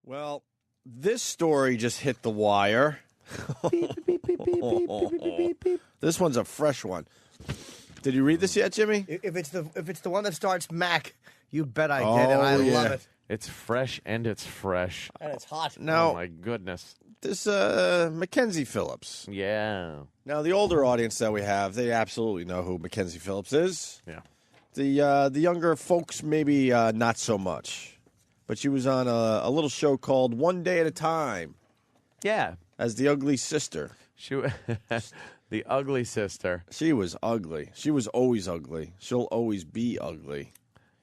Well, this story just hit the wire. This one's a fresh one. Did you read this yet, Jimmy? If it's the one that starts Mac, you bet I did, and I love it. It's fresh and it's fresh. And it's hot. Now, Oh my goodness. this Mackenzie Phillips. Yeah. Now, the older audience that we have, they absolutely know who Mackenzie Phillips is. Yeah. The younger folks, maybe not so much. But she was on a little show called One Day at a Time Yeah. as the ugly sister. The ugly sister. She was ugly. She was always ugly. She'll always be ugly.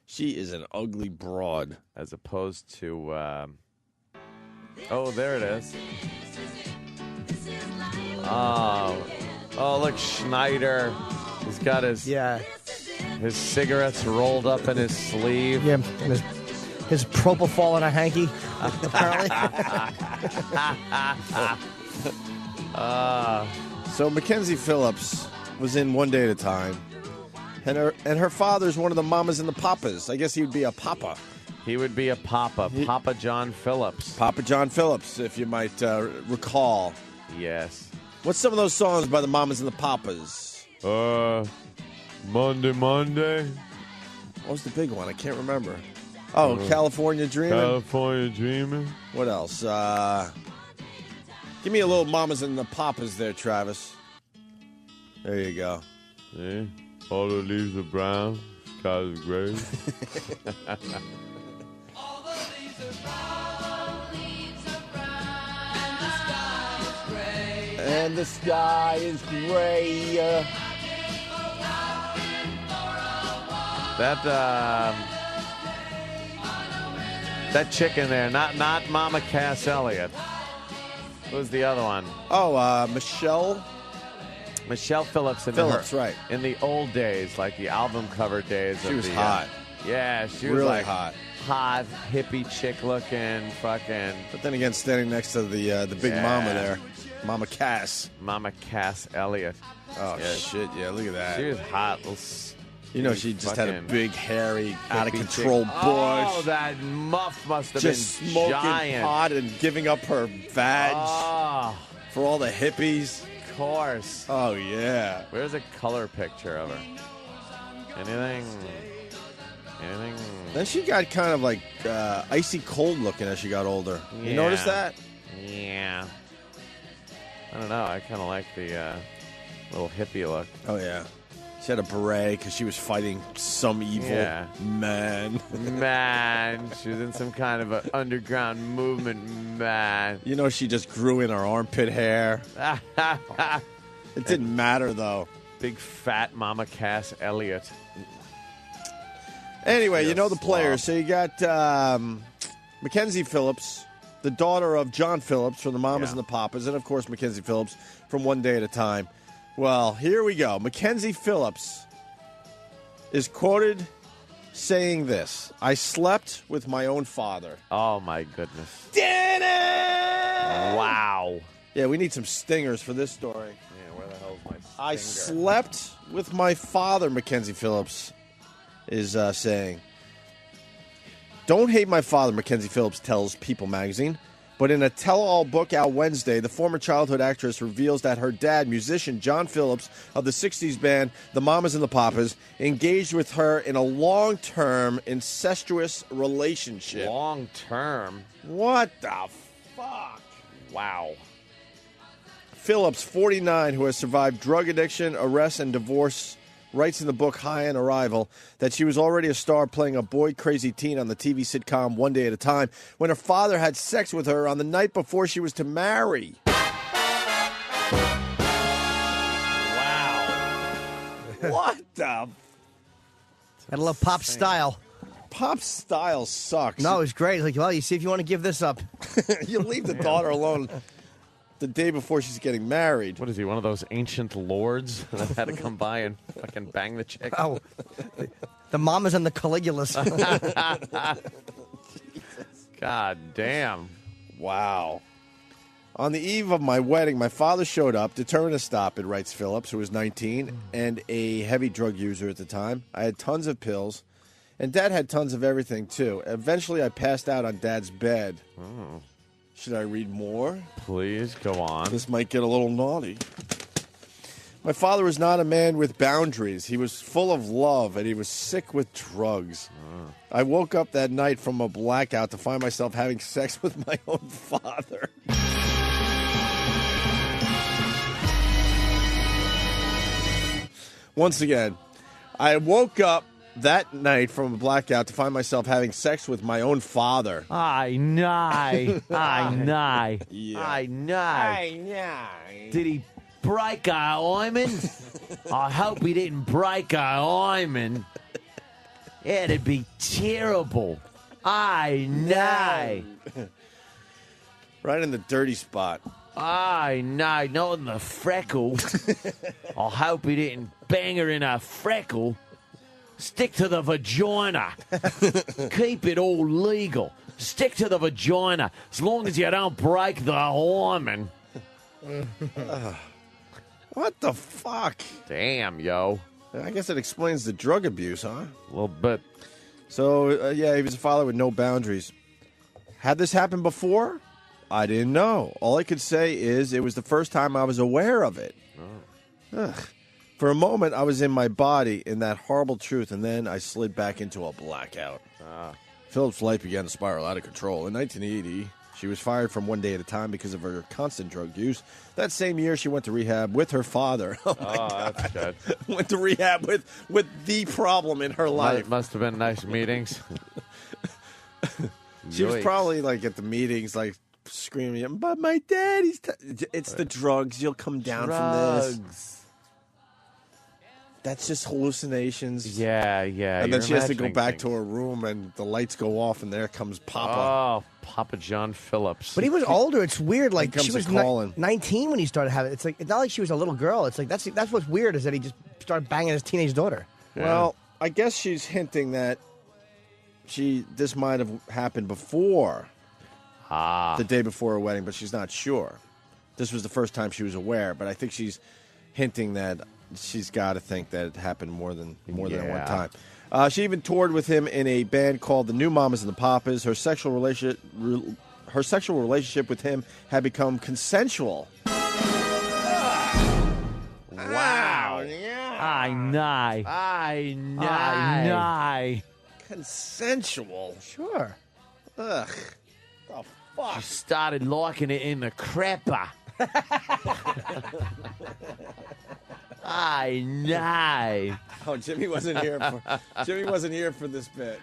She is an ugly broad. As opposed to, oh, there it is. Oh, look, Schneider. He's got his cigarettes rolled up in his sleeve. Yeah, and his propofol in a hanky, apparently. So Mackenzie Phillips was in One Day at a Time, and her father's one of the mamas and the papas. I guess he would be a papa. He would be a papa. Papa John Phillips. Papa John Phillips, if you might recall. Yes. What's some of those songs by the mamas and the papas? Monday. What was the big one? I can't remember. Oh, California Dreaming. California Dreaming. What else? Give me a little mamas and the papas there, Travis. There you go. See? All the leaves are brown. Sky is gray. And the sky is gray. That chick in there, not Mama Cass Elliott. Who's the other one? Oh, Michelle Phillips. Right. In the old days, like the album cover days. She was hot. Yeah, she was really like hot. Hot, hippie chick looking, fucking. But then again, standing next to the big mama there, Mama Cass. Mama Cass Elliott. Oh, Yeah. shit, yeah, look at that. She was hot. You know, she just had a big, hairy, out-of-control bush. Oh, that muff must have just been smoking giant. pot and giving up her vag for all the hippies. Of course. Oh, yeah. Where's a color picture of her? Anything? Then she got kind of like icy cold looking as she got older. You notice that? Yeah. I don't know. I kind of like the little hippie look. Oh, yeah. She had a beret because she was fighting some evil man. Man, she was in some kind of an underground movement, man. You know, she just grew in her armpit hair. It didn't matter, though. Big fat Mama Cass Elliott. Anyway, you know the players. So you got Mackenzie Phillips, the daughter of John Phillips from the Mamas and the Papas, and, of course, Mackenzie Phillips from One Day at a Time. Well, here we go. Mackenzie Phillips is quoted saying this: "I slept with my own father." Oh, my goodness. Dinner! Wow. Yeah, we need some stingers for this story. Yeah, where the hell's my stinger? I slept with my father, Mackenzie Phillips is saying. Don't hate my father, Mackenzie Phillips tells People magazine. But in a tell-all book out Wednesday, the former childhood actress reveals that her dad, musician John Phillips of the 60s band The Mamas and the Papas, engaged with her in a long-term incestuous relationship. Long-term? What the fuck? Wow. Phillips, 49, who has survived drug addiction, arrest, and divorce, writes in the book High on Arrival that she was already a star playing a boy-crazy teen on the TV sitcom One Day at a Time when her father had sex with her on the night before she was to marry. Wow. What the? Gotta love Pop Style. Pop Style sucks. No, it's great. It's like, well, you see if you want to give this up. You leave the daughter alone the day before she's getting married. What is he, one of those ancient lords that had to come by and fucking bang the chick? Oh, the Mamas and the Caligulas. God damn. Wow. On the eve of my wedding, my father showed up, determined to stop it, writes Phillips, who was 19, and a heavy drug user at the time. I had tons of pills, And Dad had tons of everything, too. Eventually, I passed out on Dad's bed. Oh. Should I read more? Please, go on. This might get a little naughty. My father was not a man with boundaries. He was full of love, and he was sick with drugs. I woke up that night from a blackout to find myself having sex with my own father. Once again, I woke up that night from a blackout to find myself having sex with my own father. I know. Yeah. I know. Did he break a hymen? I hope he didn't break a hymen. It'd be terrible. I know. Right in the dirty spot. I know, not in the freckle. I hope he didn't bang her in a freckle. Stick to the vagina. Keep it all legal. Stick to the vagina as long as you don't break the hymen. What the fuck? Damn, yo. I guess it explains the drug abuse, huh? A little bit. So, yeah, he was a father with no boundaries. Had this happened before? I didn't know. All I could say is it was the first time I was aware of it. Ugh. For a moment, I was in my body in that horrible truth, and then I slid back into a blackout. Phillips' life began to spiral out of control. In 1980, she was fired from One Day at a Time because of her constant drug use. That same year, she went to rehab with her father. Oh, my God. That's good. Went to rehab with the problem in her life. Must have been nice meetings. She was probably, like, at the meetings, like, screaming, but my daddy's... It's the drugs. You'll come down from this. That's just hallucinations. Yeah. And then she has to go back to her room, and the lights go off, and there comes Papa. Oh, Papa John Phillips. But he was older. It's weird. Like she was 19 when he started having it. It's like it's not like she was a little girl. It's like that's what's weird is that he just started banging his teenage daughter. Yeah. Well, I guess she's hinting that this might have happened before, the day before her wedding, but she's not sure. This was the first time she was aware, but I think she's hinting that she's got to think that it happened more than one time. She even toured with him in a band called the New Mamas and the Papas. Her sexual relationship with him had become consensual. Wow. Yeah. I know. Consensual. Sure. Ugh. The fuck. She started liking it in the crapper. I know. Oh, Jimmy wasn't here for this bit.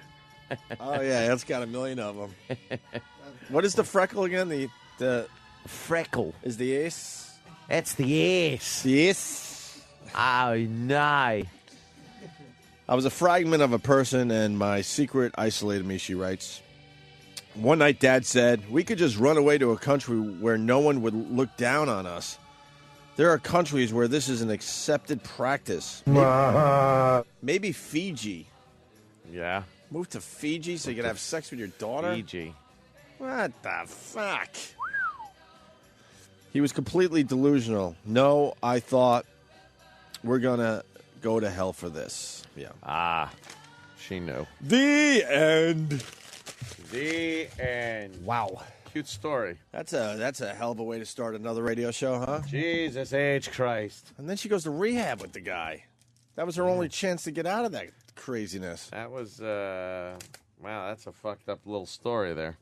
Oh yeah, it's got a million of them. What is the freckle again? The freckle is the ace. That's the ace. The ace. I know. I was a fragment of a person, and my secret isolated me. She writes. One night, Dad said, we could just run away to a country where no one would look down on us. There are countries where this is an accepted practice. Maybe Fiji. Yeah. Move to Fiji so you can have sex with your daughter? Fiji. What the fuck? He was completely delusional. No, I thought we're going to go to hell for this. Yeah. She knew. The end. The end. Wow. Cute story. That's a hell of a way to start another radio show, huh? Jesus H. Christ. And then she goes to rehab with the guy. That was her only chance to get out of that craziness. That was, wow, that's a fucked up little story there.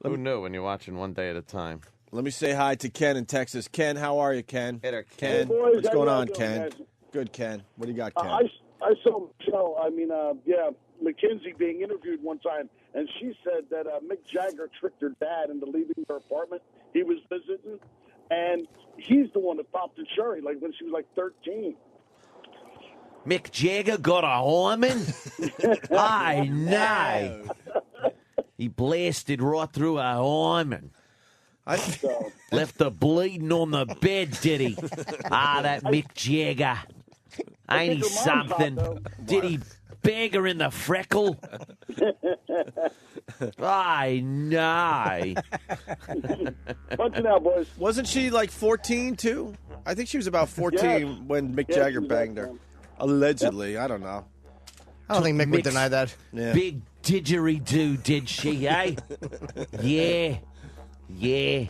Who knew when you're watching One Day at a Time? Let me say hi to Ken in Texas. Ken, how are you, Ken? Hey there, Ken. Hey, boys, what's how going y'all on, doing, Ken? guys? Good, Ken. What do you got, Ken? I saw Michelle. Mackenzie being interviewed one time, and she said that Mick Jagger tricked her dad into leaving her apartment he was visiting, and he's the one that popped the cherry, like when she was like 13. Mick Jagger got a hymen? I know. He blasted right through a hymen. Left her bleeding on the bed, did he? That Mick Jagger. Ain't he something? Did he bag her in the freckle? I know. Punch it out, boys. Wasn't she like 14, too? I think she was about 14 when Mick Jagger banged her. Allegedly. I don't know. I don't think Mick would Mick's deny that. Yeah. Big didgeridoo, did she, eh? Yeah. Yeah.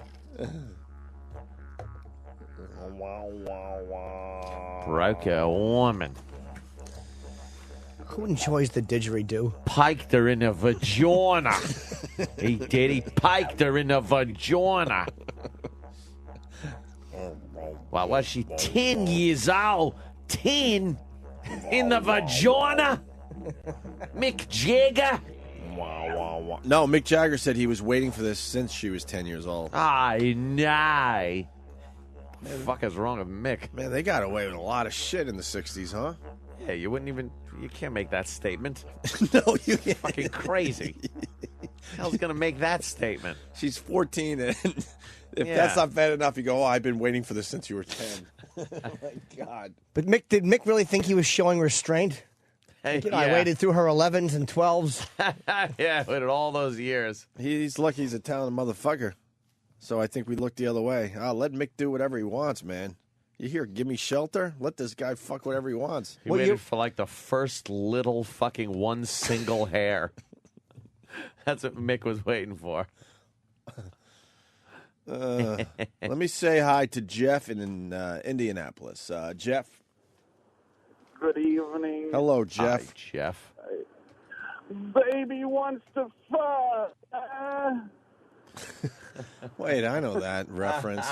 Broke a woman. Who enjoys the didgeridoo? Piked her in the vagina. He did. He piked her in the vagina. Well, was she 10 years old? 10? In the vagina? Mick Jagger? No, Mick Jagger said he was waiting for this since she was 10 years old. I know. What the fuck is wrong with Mick? Man, they got away with a lot of shit in the 60s, huh? Yeah, you can't make that statement. No, you can't. Fucking crazy. How's gonna make that statement? She's 14, and if Yeah. that's not bad enough, you go, I've been waiting for this since you were 10. Oh, my God. But did Mick really think he was showing restraint? Hey, I waited through her 11s and 12s. Yeah, waited all those years. He's lucky he's a talented motherfucker. So I think we look the other way. Let Mick do whatever he wants, man. You hear, give me shelter? Let this guy fuck whatever he wants. He waited for like the first little fucking one single hair. That's what Mick was waiting for. Let me say hi to Jeff in Indianapolis. Jeff. Good evening. Hello, Jeff. Hi, Jeff. Baby wants to fuck. Wait, I know that reference.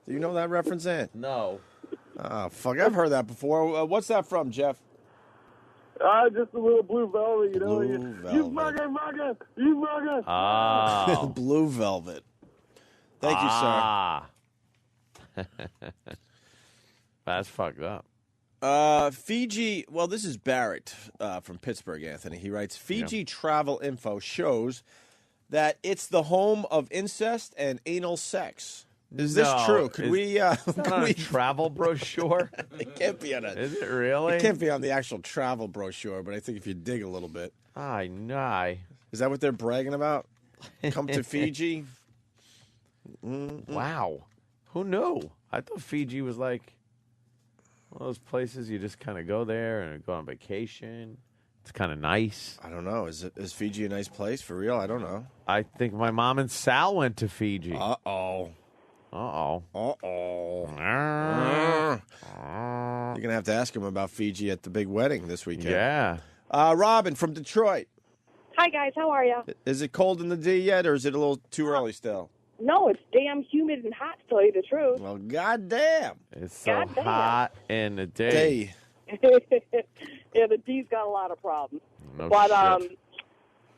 Do you know that reference, Ant? No. Oh, fuck, I've heard that before. What's that from, Jeff? Just a little blue velvet, you know. Blue You Velvet. fucking, you fucking. Oh. Blue Velvet. Thank you, sir. That's fucked up. Fiji, well, this is Barrett from Pittsburgh, Anthony. He writes, Fiji travel info shows that it's the home of incest and anal sex. Is this true? Could we... Is that on a travel brochure? It can't be on a... Is it really? It can't be on the actual travel brochure, but I think if you dig a little bit. I know. Is that what they're bragging about? Come to Fiji? Wow. Who knew? I thought Fiji was like one of those places you just kind of go there and go on vacation. It's kind of nice. I don't know. Is Fiji a nice place? For real? I don't know. I think my mom and Sal went to Fiji. Uh-oh. Uh-oh. Uh-oh. You're going to have to ask him about Fiji at the big wedding this weekend. Yeah. Robin from Detroit. Hi, guys. How are you? Is it cold in the D yet, or is it a little too early still? No, it's damn humid and hot, to tell you the truth. Well, goddamn. It's so Goddamn. hot in the day. Yeah, the D's got a lot of problems. No But shit.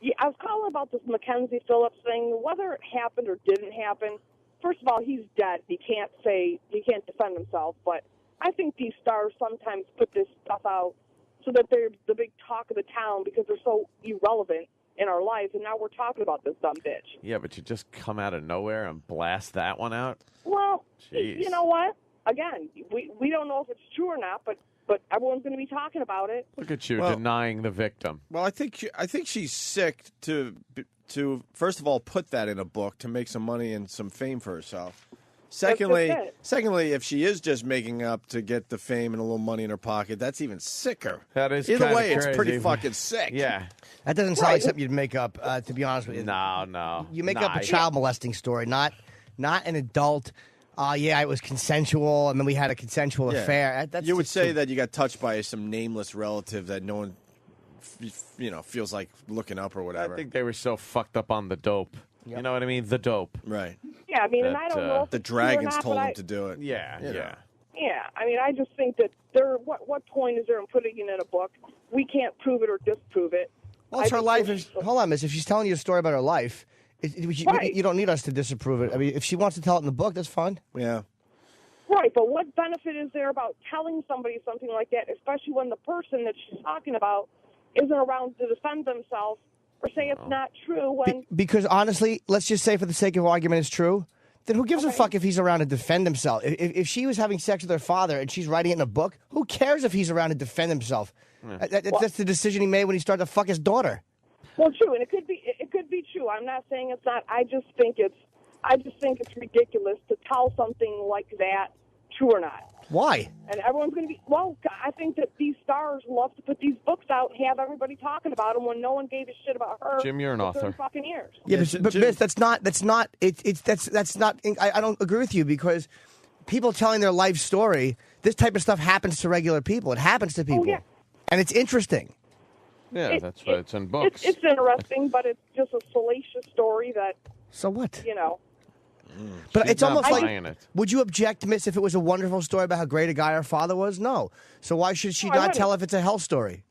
yeah, I was calling about this Mackenzie Phillips thing. Whether it happened or didn't happen, first of all, he's dead. He can't defend himself. But I think these stars sometimes put this stuff out so that they're the big talk of the town because they're so irrelevant in our lives, and now we're talking about this dumb bitch. Yeah, but you just come out of nowhere and blast that one out? Well, Jeez. you know what? Again, we don't know if it's true or not, but everyone's going to be talking about it. Look at you Well- denying the victim. Well, I think she's sick to first of all put that in a book to make some money and some fame for herself. Secondly, if she is just making up to get the fame and a little money in her pocket, that's even sicker. That is Either kinda way, it's pretty crazy. fucking sick. Yeah. That doesn't sound like something you'd make up, to be honest with you. No. You make up a child molesting story, not an adult. Yeah, it was consensual, and then we had a consensual Yeah. affair. That's You would just say too- that you got touched by some nameless relative that no one, feels like looking up or I whatever. think they were so fucked up on the dope. You know what I mean? The dope. Right. Yeah, I mean, and That, I don't know if The it's true or dragons not, told but him to do it. Yeah, You know. yeah. Yeah, I mean, I just think that what point is there in putting it in a book? We can't prove it or disprove it. Well, it's I her just life. think- Hold on, miss. If she's telling you a story about her life, Right. you don't need us to disapprove it. I mean, if she wants to tell it in the book, that's fine. Yeah. Right, but what benefit is there about telling somebody something like that, especially when the person that she's talking about isn't around to defend themselves or say it's not true when... Because honestly, let's just say for the sake of argument, it's true. Then who gives a fuck if he's around to defend himself? If she was having sex with her father and she's writing it in a book, who cares if he's around to defend himself? That's the decision he made when he started to fuck his daughter. Well, true, and it could be true. I'm not saying it's not. I just think it's ridiculous to tell something like that, true or not. Why? And everyone's going to be, well, I think that these stars love to put these books out and have everybody talking about them when no one gave a shit about her. Jim, you're an for 30 author. fucking years. Yeah, but Miss, that's not. I don't agree with you because people telling their life story, this type of stuff happens to regular people. It happens to people, yeah. and it's interesting. Yeah, that's why it's in books. It's interesting, but it's just a salacious story that, So what? you know. But She's it's not almost like, buying it. would you object, Miss, if it was a wonderful story about how great a guy her father was? No. So why should she No, I not wouldn't. tell if it's a hell story?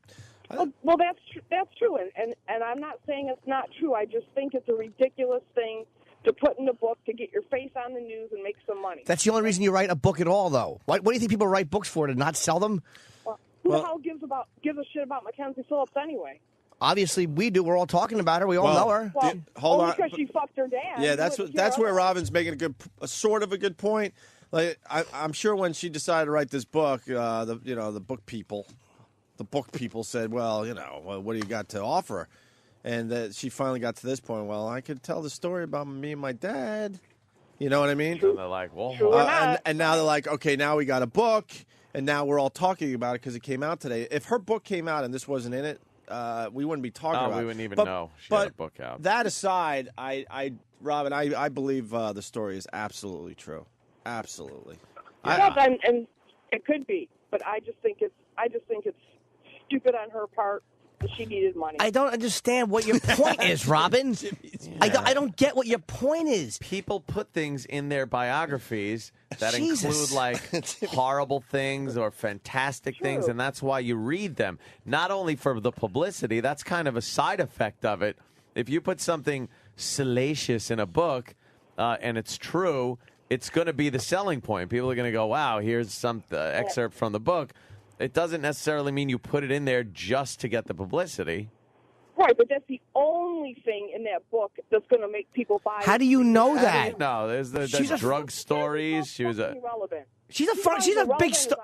Well, that's true, and I'm not saying it's not true. I just think it's a ridiculous thing to put in a book to get your face on the news and make some money. That's the only reason you write a book at all, though. What do you think people write books for, to not sell them? Who the hell gives a shit about Mackenzie Phillips anyway? Obviously, we do. We're all talking about her. We all know her. Well, hold only on. because she fucked her dad. Yeah, You that's wouldn't that's care where otherwise. Robin's making a sort of a good point. Like I'm sure when she decided to write this book, the book people said, well, what do you got to offer? And that she finally got to this point. Well, I could tell the story about me and my dad. You know what I mean? And they're like, well, True or not. and now they're like, okay, now we got a book, and now we're all talking about it because it came out today. If her book came out and this wasn't in it, we wouldn't be talking about it. we wouldn't even know she had a book out. That aside, Robin, I believe the story is absolutely true. Absolutely. Yeah, and it could be, but I just think it's stupid on her part that she needed money. I don't understand what your point is, Robin. I don't get what your point is. People put things in their biographies that Jesus. include like horrible things or fantastic things, and that's why you read them. Not only for the publicity, that's kind of a side effect of it. If you put something salacious in a book and it's true, it's going to be the selling point. People are going to go, wow, here's some excerpt from the book. It doesn't necessarily mean you put it in there just to get the publicity. Right, but that's the only thing in that book that's going to make people buy. How do you know that? No, there's the She's a drug stories. She was a irrelevant. She's a big star.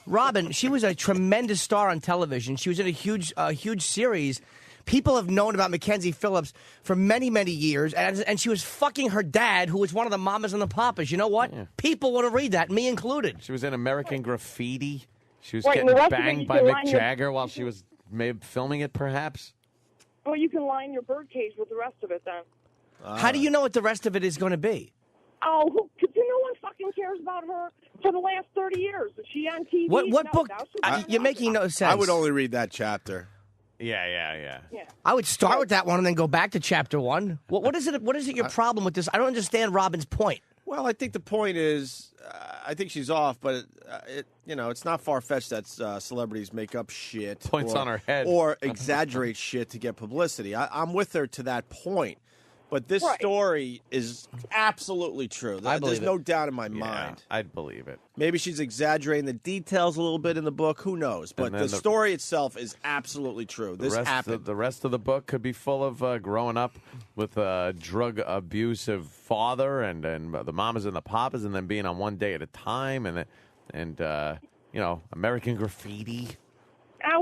Robin, she was a tremendous star on television. She was in a huge series. People have known about Mackenzie Phillips for many, many years, and she was fucking her dad, who was one of the mamas and the papas. You know what? Yeah. People want to read that, me included. She was in American Graffiti. She was Right, getting and the rest of it banged you by can Mick line your- Jagger while she was filming it, perhaps. Well, you can line your birdcage with the rest of it then. How do you know what the rest of it is going to be? Oh, because no one fucking cares about her for the last 30 years. Is she on TV? What No, book? now she's You're on making no sense. I would only read that chapter. Yeah. Yeah. I would start with that one and then go back to chapter one. What is it? What is it? Your problem with this? I don't understand Robin's point. Well, I think the point is, I think she's off, but it's not far fetched that celebrities make up shit, Points on her head, or exaggerate shit to get publicity. I'm with her to that point, but this story is absolutely true. There's no doubt in my mind. I'd believe it. Maybe she's exaggerating the details a little bit in the book. Who knows? But the story itself is absolutely true. This happened. The rest of the book could be full of growing up with a drug abusive father and the mamas and the papas, and then being on one day at a time, and American Graffiti.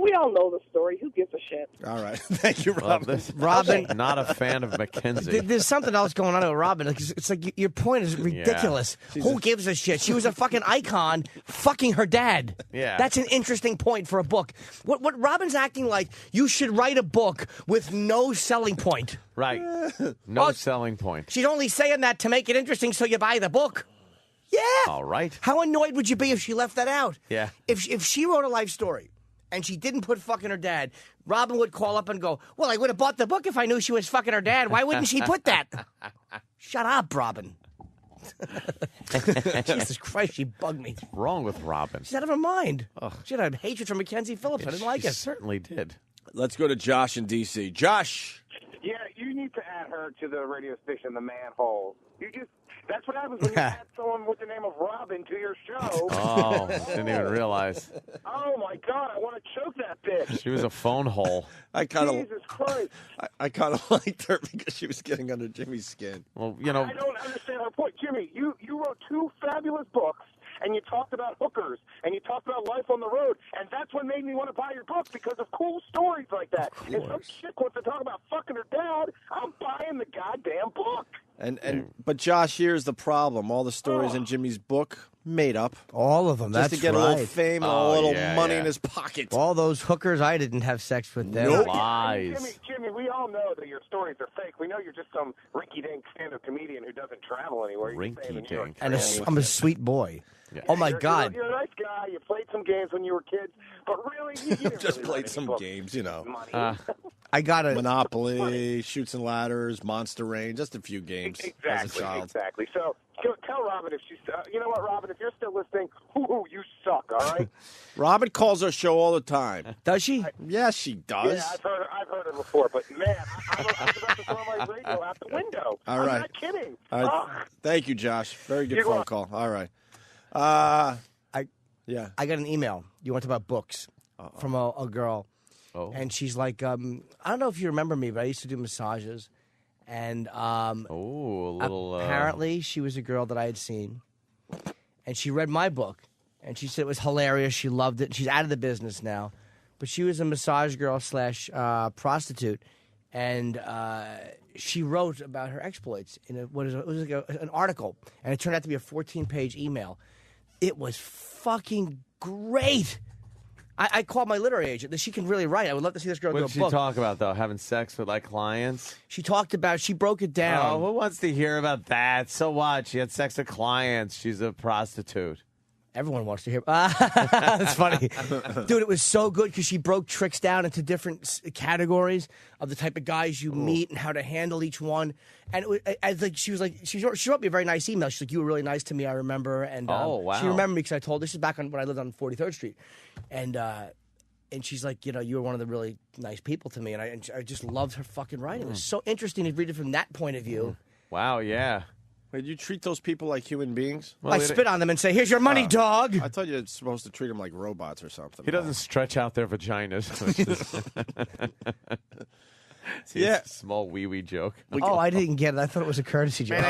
We all know the story. Who gives a shit? All right. Thank you, Robin. Robin, not a fan of Mackenzie. There's something else going on with Robin. It's like your point is ridiculous. Who gives a shit? She was a fucking icon, fucking her dad. Yeah. That's an interesting point for a book. What Robin's acting like, you should write a book with no selling point. Right. No selling point. She's only saying that to make it interesting so you buy the book. Yeah. All right. How annoyed would you be if she left that out? Yeah. If she wrote a life story and she didn't put fucking her dad, Robin would call up and go, well, I would have bought the book if I knew she was fucking her dad. Why wouldn't she put that? Shut up, Robin. Jesus Christ, she bugged me. What's wrong with Robin? She's out of her mind. She had a hatred for Mackenzie Phillips. I didn't like She it. certainly did. Let's go to Josh in D.C. Josh. Yeah, you need to add her to the radio station, The Manhole. That's what happens when you add someone with the name of Robin to your show. Oh, didn't even realize. Oh, my God, I want to choke that bitch. She was a phone hole. Jesus Christ. I kind of liked her because she was getting under Jimmy's skin. Well, I don't understand her point. Jimmy, you wrote 2 fabulous books, and you talked about hookers, and you talked about life on the road, and that's what made me want to buy your book, because of cool stories like that. If some chick wants to talk about fucking her dad, I'm buying the goddamn book. But Josh, here's the problem. All the stories in Jimmy's book Made up. All of them. Just That's to get right. a little fame and a little money yeah. in his pocket. All those hookers, I didn't have sex with them. Nope. Lies. Jimmy, we all know that your stories are fake. We know you're just some rinky-dink stand-up comedian who doesn't travel anywhere. You're staying in New York. Rinky-dink. And I'm a sweet boy. Yeah. Oh, my God. You're a nice guy. You played some games when you were kids. But really, you didn't Just really played write some any games, you know. I got a Monopoly, Shoots and Ladders, Monster Rain, just a few games as a child. Exactly. So tell Robin if she's, you know what, Robin, if you're still listening, you suck, all right? Robin calls our show all the time. Does she? Yeah, she does. Yeah, I've heard her before, but man, I was about to throw my radio out the window. All right. I'm not kidding. All right. Thank you, Josh. Very good phone call. All right. I got an email. You want to talk about books from a girl. Oh. And she's like, I don't know if you remember me, but I used to do massages. And apparently she was a girl that I had seen. And she read my book. And she said it was hilarious. She loved it. She's out of the business now. But she was a massage girl / prostitute. And she wrote about her exploits in it was like an article. And it turned out to be a 14-page email. It was fucking great. I called my literary agent. She can really write. I would love to see this girl do a What did book. she talk about, though? Having sex with, like, clients? She talked about, she broke it down. Oh, who wants to hear about that? So what? She had sex with clients. She's a prostitute. Everyone wants to hear. That's funny. Dude, it was so good because she broke tricks down into different categories of the type of guys you meet and how to handle each one. And she wrote me a very nice email. She's like, you were really nice to me, I remember. And wow. She remembered me because I told her, this is back when I lived on 43rd Street. And she's like, you were one of the really nice people to me. And I just loved her fucking writing. It was so interesting to read it from that point of view. Wow, yeah. Wait, you treat those people like human beings? Well, I spit on them and say, here's your money, dog. I thought you were supposed to treat them like robots or something. He doesn't stretch out their vaginas. Yeah. Small wee-wee joke. I didn't get it. I thought it was a courtesy joke.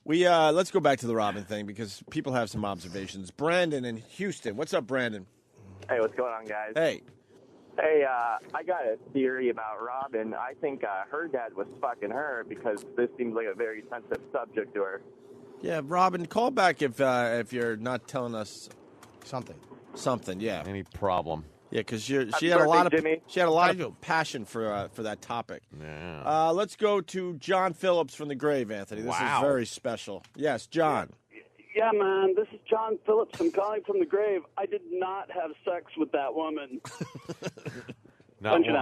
Let's go back to the Robin thing because people have some observations. Brandon in Houston. What's up, Brandon? Hey, what's going on, guys? Hey. Hey, I got a theory about Robin. I think her dad was fucking her because this seems like a very sensitive subject to her. Yeah, Robin, call back if you're not telling us Something. Yeah. Any problem? Yeah, because she had a lot of passion for that topic. Yeah. Let's go to John Phillips from the grave, Anthony. This is very special. Yes, John. Yeah, man, this is John Phillips. I'm calling from the grave. I did not have sex with that woman. Not ever.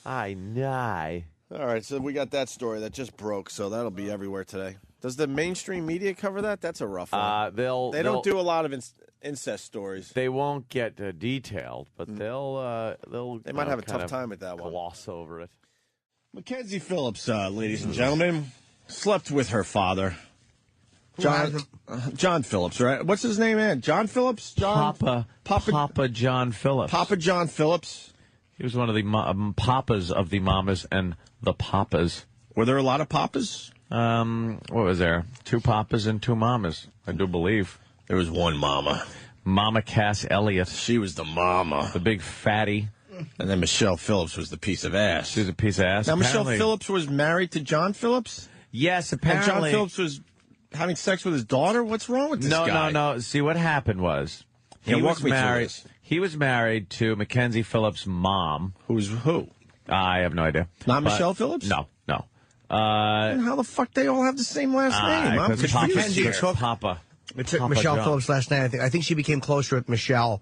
I know. All right, so we got that story that just broke, so that'll be everywhere today. Does the mainstream media cover that? That's a rough one. They don't do a lot of incest stories. They won't get detailed, but they might have a tough time with that one. Gloss over it. Mackenzie Phillips, ladies and gentlemen, slept with her father. John Phillips, right? What's his name, man? John Phillips? Papa John Phillips. Papa John Phillips. He was one of the papas of the mamas and the papas. Were there a lot of papas? What was there? 2 papas and 2 mamas, I do believe. There was one mama. Mama Cass Elliott. She was the mama. The big fatty. And then Michelle Phillips was the piece of ass. She was a piece of ass. Now, apparently. Michelle Phillips was married to John Phillips? Yes, And apparently. John Phillips was having sex with his daughter? What's wrong with this guy? No. See, what happened was he was married. He was married to Mackenzie Phillips' mom. Who's who? I have no idea. Not Michelle Phillips? No. And how the fuck they all have the same last name? I'm confused. Papa. It took Papa Michelle John. Phillips last night. I think she became closer with Michelle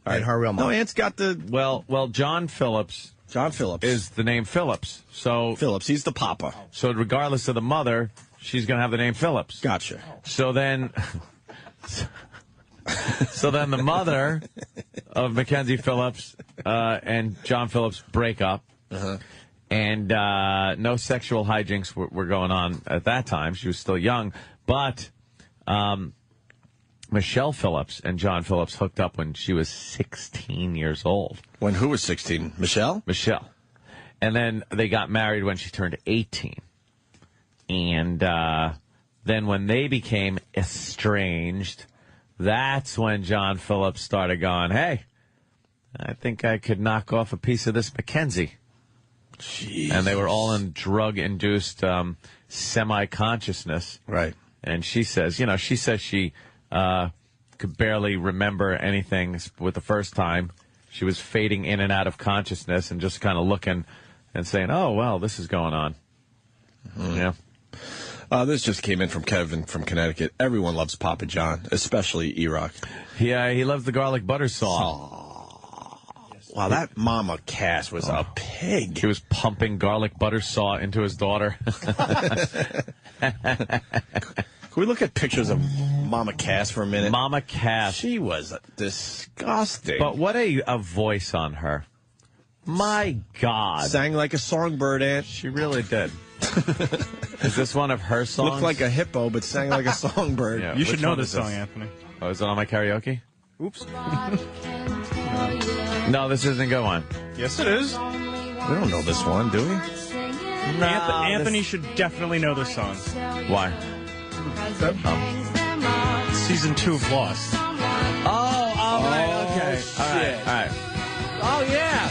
and her real mom. No, Aunt's got the... Well, John Phillips. John Phillips. Is the name Phillips. So Phillips, he's the papa. So regardless of the mother, she's going to have the name Phillips. Gotcha. So then... So then the mother of Mackenzie Phillips and John Phillips break up. Uh-huh. And no sexual hijinks were going on at that time. She was still young. But Michelle Phillips and John Phillips hooked up when she was 16 years old. When who was 16? Michelle? Michelle. And then they got married when she turned 18. And then when they became estranged, that's when John Phillips started going, hey, I think I could knock off a piece of this Mackenzie. And they were all in drug-induced semi-consciousness. Right. And she says, she could barely remember anything with the first time. She was fading in and out of consciousness and just kind of looking and saying, oh, well, this is going on. Yeah. This just came in from Kevin from Connecticut. Everyone loves Papa John, especially E-Rock. Yeah, he loves the garlic butter saw. Wow, that Mama Cass was a pig. He was pumping garlic butter saw into his daughter. Can we look at pictures of Mama Cass for a minute? Mama Cass. She was disgusting. But what a voice on her. My God. Sang like a songbird, Aunt. She really did. Is this one of her songs? Looked like a hippo, but sang like a songbird. Yeah, you should know this song, Anthony. Oh, is it on my karaoke? Oops. No, this isn't go on. Yes, it is. We don't know this one, do we? No, Anthony should definitely know this song. Why? Season 2 of Lost. Oh, right, okay. All right. Oh, yeah.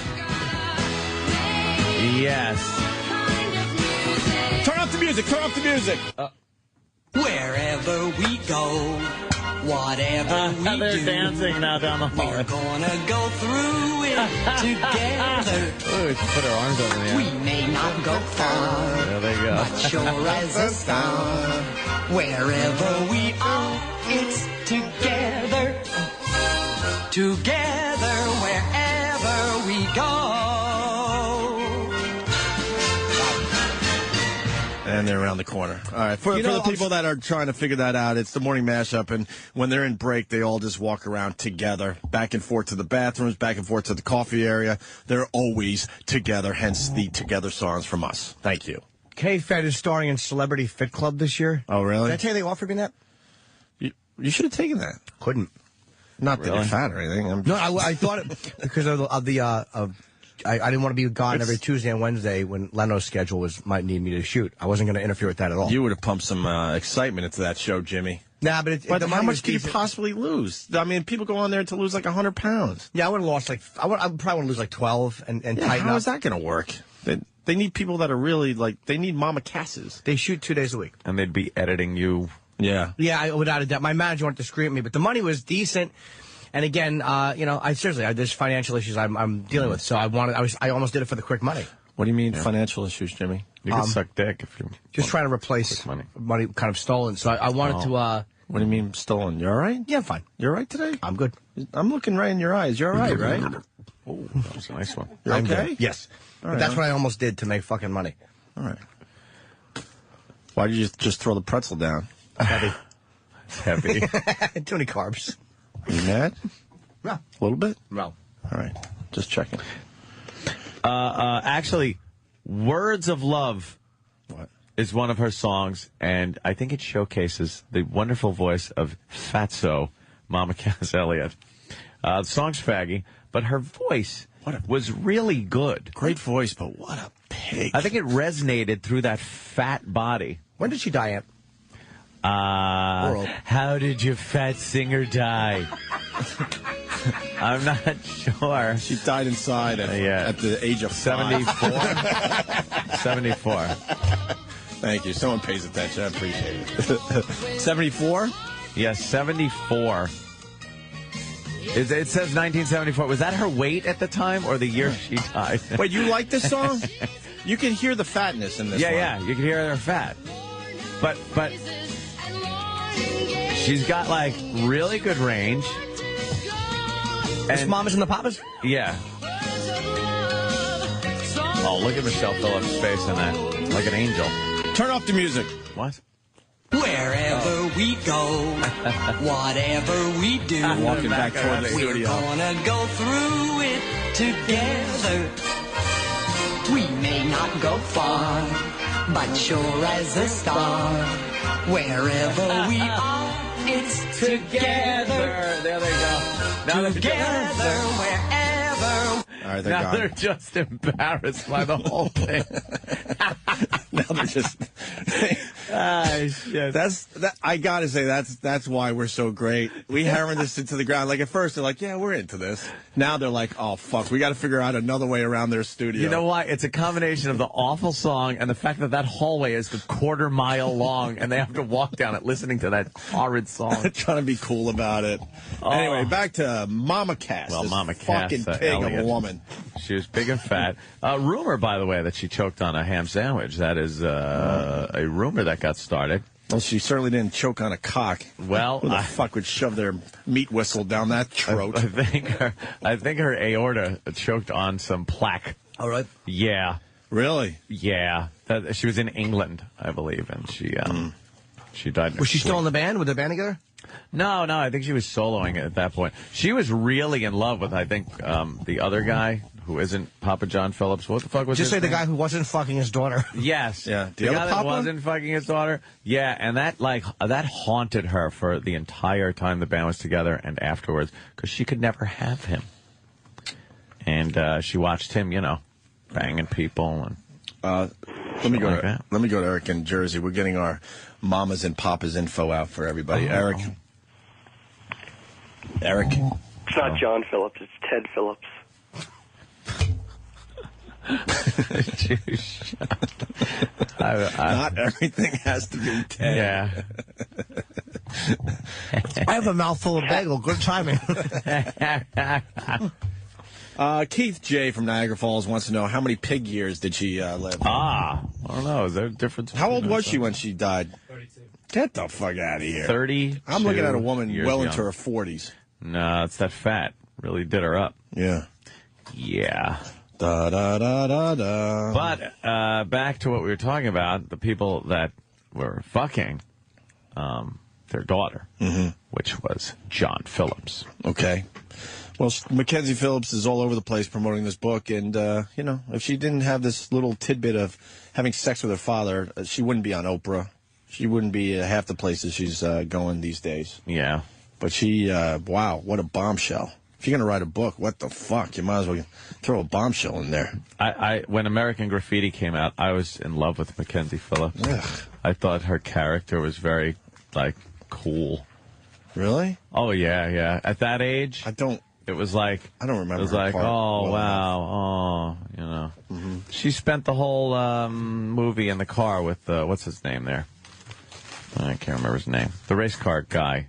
Yes. Turn off the music. Wherever we go, whatever we They're do, dancing now down the hall. we're gonna go through it together. Ooh, she put her arms over the We may not go far, There they go. but sure as a star. Wherever we are, it's together. Together, wherever we go. And they're around the corner. All right. For the people that are trying to figure that out, it's the morning mashup. And when they're in break, they all just walk around together, back and forth to the bathrooms, back and forth to the coffee area. They're always together, hence the Together songs from us. Thank you. K-Fed is starring in Celebrity Fit Club this year. Oh, really? Did I tell you they offered me that? You should have taken that. Couldn't. Not that you're fat or anything. No, I thought it because of I didn't want to be gone every Tuesday and Wednesday when Leno's schedule might need me to shoot. I wasn't going to interfere with that at all. You would have pumped some excitement into that show, Jimmy. Nah, but how much could you possibly lose? I mean, people go on there to lose like 100 pounds. Yeah, I would have lost I probably want to lose like 12 and tighten up. How is that going to work? They need people that are really they need Mama Casses. They shoot 2 days a week. And they'd be editing you. Yeah. Yeah, without a doubt. My manager wanted to scream at me, but the money was decent. And again, there's financial issues I'm dealing with, so I almost did it for the quick money. What do you mean financial issues, Jimmy? You can suck dick if you just trying to replace money kind of stolen. So I wanted to. What do you mean stolen? You all right? Yeah, I'm fine. You all right today? I'm good. I'm looking right in your eyes. You're all right, right? Oh, that was a nice one. You're okay? Good. Yes. Right, that's what I almost did to make fucking money. All right. Why did you just throw the pretzel down? Heavy. Heavy. Too many carbs. Are you mad? No. A little bit? No. All right. Just checking. Actually, Words of Love What? is one of her songs, and I think it showcases the wonderful voice of Fatso, Mama Cass Elliott. The song's faggy, but her voice was really good. Great voice, but what a pig. I think it resonated through that fat body. When did she die, Aunt? How did your fat singer die? I'm not sure. She died inside at the age of 74. 74. Thank you. Someone pays attention. I appreciate it. 74? Yes, 74. It says 1974. Was that her weight at the time or the year she died? Wait, you like this song? You can hear the fatness in this one. Yeah, you can hear her fat. But she's got like really good range. It's Mamas and the Papas? Yeah. Oh, look at Michelle Phillips' face in that. Like an angel. Turn off the music. What? Wherever we go, whatever we do, Walking back toward the we're studio. gonna go through it together. We may not go far, but sure as a star. Wherever we are, it's together. There they go. Now Together, wherever. All right, they're now gone. they're just embarrassed by the whole thing. Now they're just... Shit. I gotta say that's why we're so great. We hammered this into the ground. Like at first they're like, yeah, we're into this. Now they're like, oh fuck, we got to figure out another way around their studio. You know why? It's a combination of the awful song and the fact that hallway is a quarter-mile long, and they have to walk down it listening to that horrid song. Trying to be cool about it. Anyway, back to Mama Cass. Well, this Mama Cass, fucking pig Elliot. of a woman. She was big and fat. Rumor, by the way, that she choked on a ham sandwich. That is a rumor that got started. Well, she certainly didn't choke on a cock. Well, who the fuck would shove their meat whistle down that throat? I think her aorta choked on some plaque. All right. Yeah. Really? Yeah. She was in England, I believe, and she died. Was she still in the band? With the band together? No. I think she was soloing at that point. She was really in love with, I think, the other guy who isn't Papa John Phillips. What the fuck was Just his say name? the guy who wasn't fucking his daughter. Yes. Yeah. The guy that wasn't fucking his daughter. Yeah, and that haunted her for the entire time the band was together and afterwards, because she could never have him. And she watched him, banging people and. Let me go to Eric in Jersey. We're getting our mamas and papas info out for everybody. Eric. It's not John Phillips. It's Ted Phillips. Not everything has to be Ted. Yeah. I have a mouthful of bagel. Good timing. Keith J. from Niagara Falls wants to know how many pig years did she live? I don't know. Is there a difference? How old was she when she died? 32. Get the fuck out of here. 30. I'm looking at a woman well young. into her 40s. No, it's that fat. Really did her up. Yeah. Yeah. Da da da da da. But back to what we were talking about, the people that were fucking their daughter, which was John Phillips. Okay. Well, Mackenzie Phillips is all over the place promoting this book, and, if she didn't have this little tidbit of having sex with her father, she wouldn't be on Oprah. She wouldn't be half the places she's going these days. Yeah. But she, wow, what a bombshell. If you're going to write a book, what the fuck? You might as well throw a bombshell in there. When American Graffiti came out, I was in love with Mackenzie Phillips. Ugh. I thought her character was very, cool. Really? Oh, yeah. At that age, it was like... I don't remember. It was her like, part oh, well wow, enough. She spent the whole movie in the car with, what's his name there? I can't remember his name. The race car guy.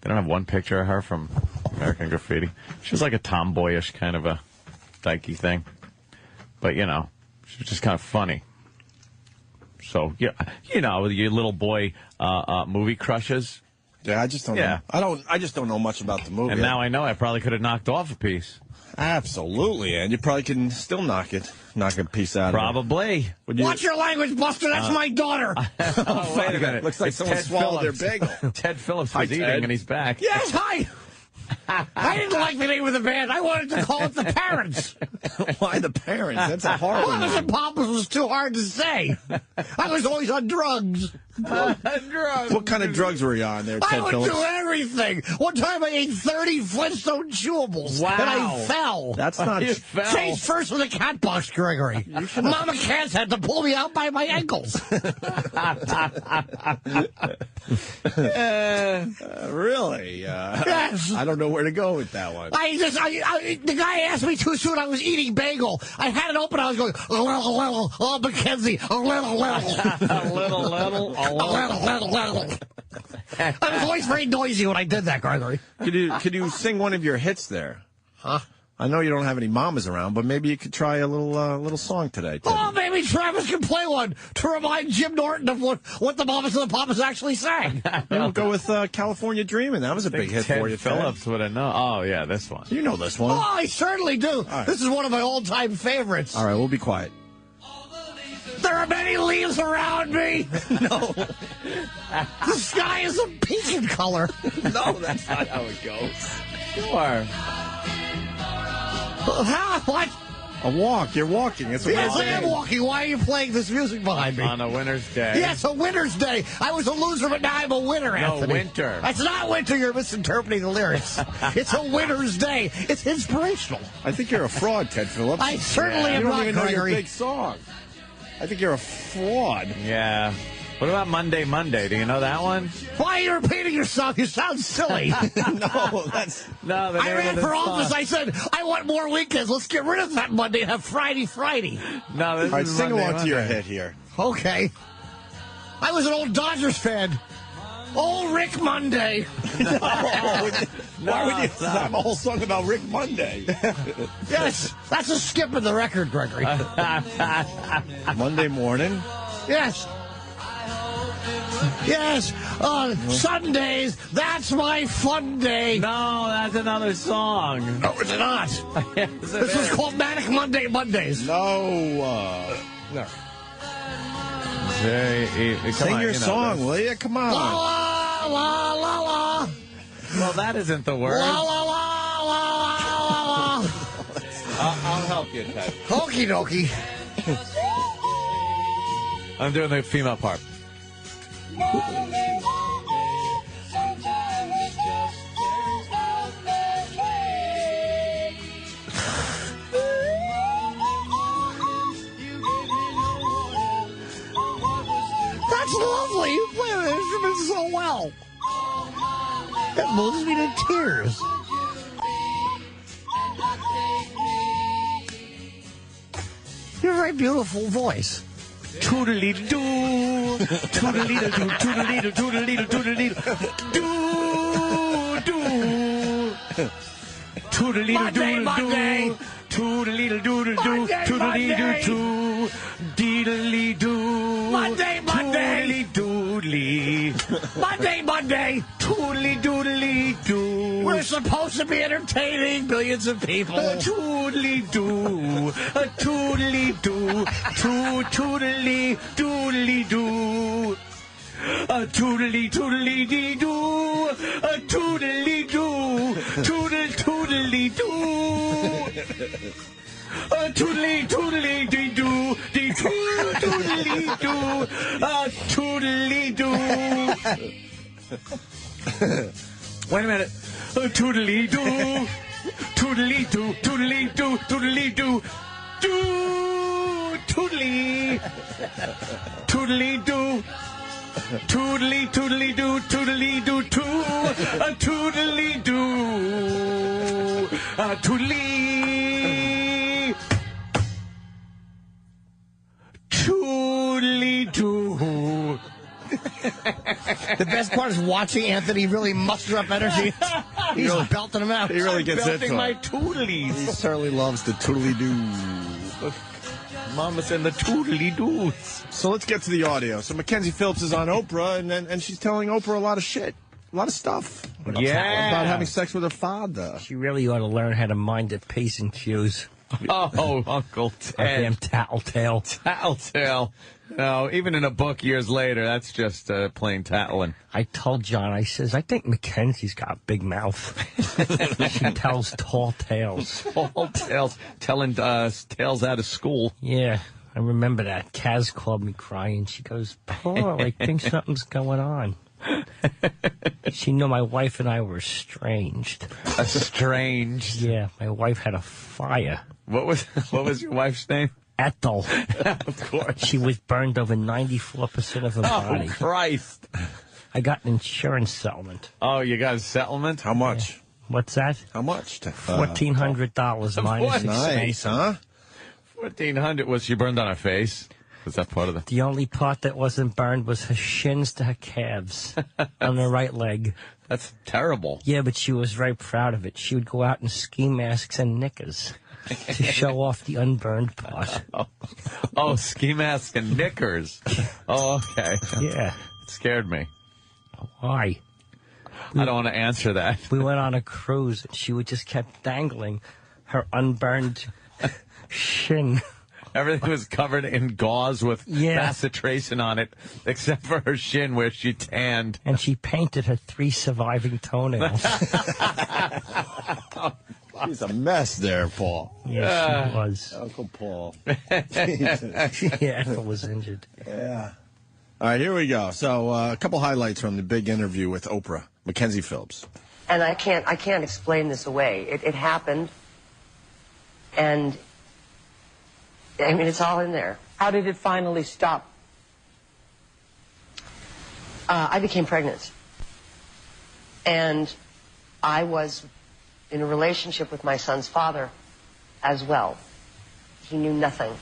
They don't have one picture of her from American Graffiti. She was like a tomboyish kind of a dykey thing. But, she was just kind of funny. So, yeah, your little boy movie crushes. Yeah, I just don't know. I just don't know much about the movie. And now I know I probably could have knocked off a piece. Absolutely, and you probably can still knock a piece out Probably. of it. Watch your language, Buster. That's my daughter. Oh, wait a minute. Looks like It's someone Ted swallowed Phillips. their bagel. Ted Phillips Hi, was eating, Ted. and he's back. Yes, hi. I didn't like the name of the band. I wanted to call it the Parents. Why the Parents? That's a horrible Mamas name. and Papas was too hard to say. I was always on drugs. Drugs. What kind of drugs were you on there, Ted I would Phillips? do everything. One time I ate 30 Flintstone chewables. Wow. And I fell. That's not... You fell. Chased first with a cat box, Gregory. Mama Cass had to pull me out by my ankles. Really? Yes. I don't know where to go with that one. The guy asked me too soon. I was eating bagel. I had it open. I was going, oh, Mackenzie, A little. I was always very noisy when I did that, Gregory. Could you sing one of your hits there? Huh? I know you don't have any mamas around, but maybe you could try a little song today, Ted. Oh, maybe Travis can play one to remind Jim Norton of what the Mamas and the Papas actually sang. We'll go with California Dreamin'. That was a big hit Ted for you, Ted. Phillips would have known. Oh, yeah, this one. You know this one. Oh, I certainly do. right. This is one of my all-time favorites. All right, we'll be quiet. There are many leaves around me. No. The sky is a pink in color. No, that's not how it goes. Sure. What? A walk. You're walking. It's a Yes, I am walk. walking. Why are you playing this music behind me? On a winter's day. Yes, a winter's day. I was a loser, but now I'm a winner, Anthony. winter. It's not winter. You're misinterpreting the lyrics. It's a winter's day. It's inspirational. I think you're a fraud, Ted Phillips. I certainly am You don't not, even know your Gregory. big song. I think you're a fraud. Yeah. What about Monday, Monday? Do you know that one? Why are you repeating yourself? You sound silly. No, that's... No, the I name ran of the for song. office. I said, I want more weekends. Let's get rid of that Monday and have Friday. No, this All right, is sing Monday, along to your Monday. hit here. Okay. I was an old Dodgers fan. Old Rick Monday. Why would you have a whole song about Rick Monday? Yes, that's a skip in the record, Gregory. Monday morning? Yes. Yes, on Sundays, that's my fun day. No, that's another song. No, it's not. Yes, This was called Manic Monday Mondays. No. No. Come Sing on, your you know song, this. will you? Come on. La la la la la. Well, that isn't the word. La la la la la la. I'll help you, Ted. Okie dokie. I'm doing the female part. That's lovely. You play the instrument so well. It moves me to tears. You have a very beautiful voice. Toodly-doo, toodly-doo, toodly-doo, toodly-doo, toodly-doo, doo-doo. Toodly-doo, Monday. toodly-doo, Monday, toodly-doo, deedly-doo. Monday, Monday. Toodly-doodly. Monday. Toodly-doodly-doo. We're supposed to be entertaining millions of people. Toodly-doo, a toodly-doo, toodly-doodly-doo. A toodly-toodly-dee-doo, a toodly-doo, toodle-toodly-doo. A toodly-toodly-dee-doo, dee-doo-toodly-doo, a toodly-doo. Wait a minute. A toodly-doo, toodly-doo, toodly-doo, toodly-doo, doo, toodly, toodly-doo. Toodly, toodly doo, toodly doo, too. A toodly doo. A toodly. Toodly doo. The best part is watching Anthony really muster up energy. He's belting them out. He really gets into Belting my it. toodlies. He certainly loves the toodly-doo. Mama's in the toodly doos. So let's get to the audio. So Mackenzie Phillips is on Oprah, and she's telling Oprah a lot of shit. A lot of stuff. Yeah. About having sex with her father. She really ought to learn how to mind the P's and Q's. Oh, Uncle Damn Ted. tattletale. Tattletale. No, even in a book years later, that's just plain tattling. I told John, I says, I think Mackenzie's got a big mouth. She tells tall tales. Tall tales, telling tales out of school. Yeah, I remember that. Kaz called me crying. She goes, Paul, I think something's going on. She knew my wife and I were estranged. Estranged. Yeah, my wife had a fire. What was your wife's name? Ethel. Of course. She was burned over 94% of her body. Oh, Christ. I got an insurance settlement. Oh, you got a settlement? How much? What's that? How much? $1,400 minus Nice, expenses. huh? 1,400. Was she burned on her face? Was that part of the... The only part that wasn't burned was her shins to her calves on her right leg. That's terrible. Yeah, but she was very proud of it. She would go out in ski masks and knickers to show off the unburned part. Oh, ski mask and knickers. Oh, okay. Yeah. It scared me. Why? I don't want to answer that. We went on a cruise, and she would just kept dangling her unburned shin. Everything was covered in gauze with macitration on it, except for her shin where she tanned. And she painted her 3 surviving toenails. He's a mess there, Paul. Yeah, she was. Uncle Paul. Yeah, Ethel was injured. Yeah. All right, here we go. So a couple highlights from the big interview with Oprah, Mackenzie Phillips. And I can't explain this away. It happened, and I mean, it's all in there. How did it finally stop? I became pregnant. And I was in a relationship with my son's father as well. He knew nothing.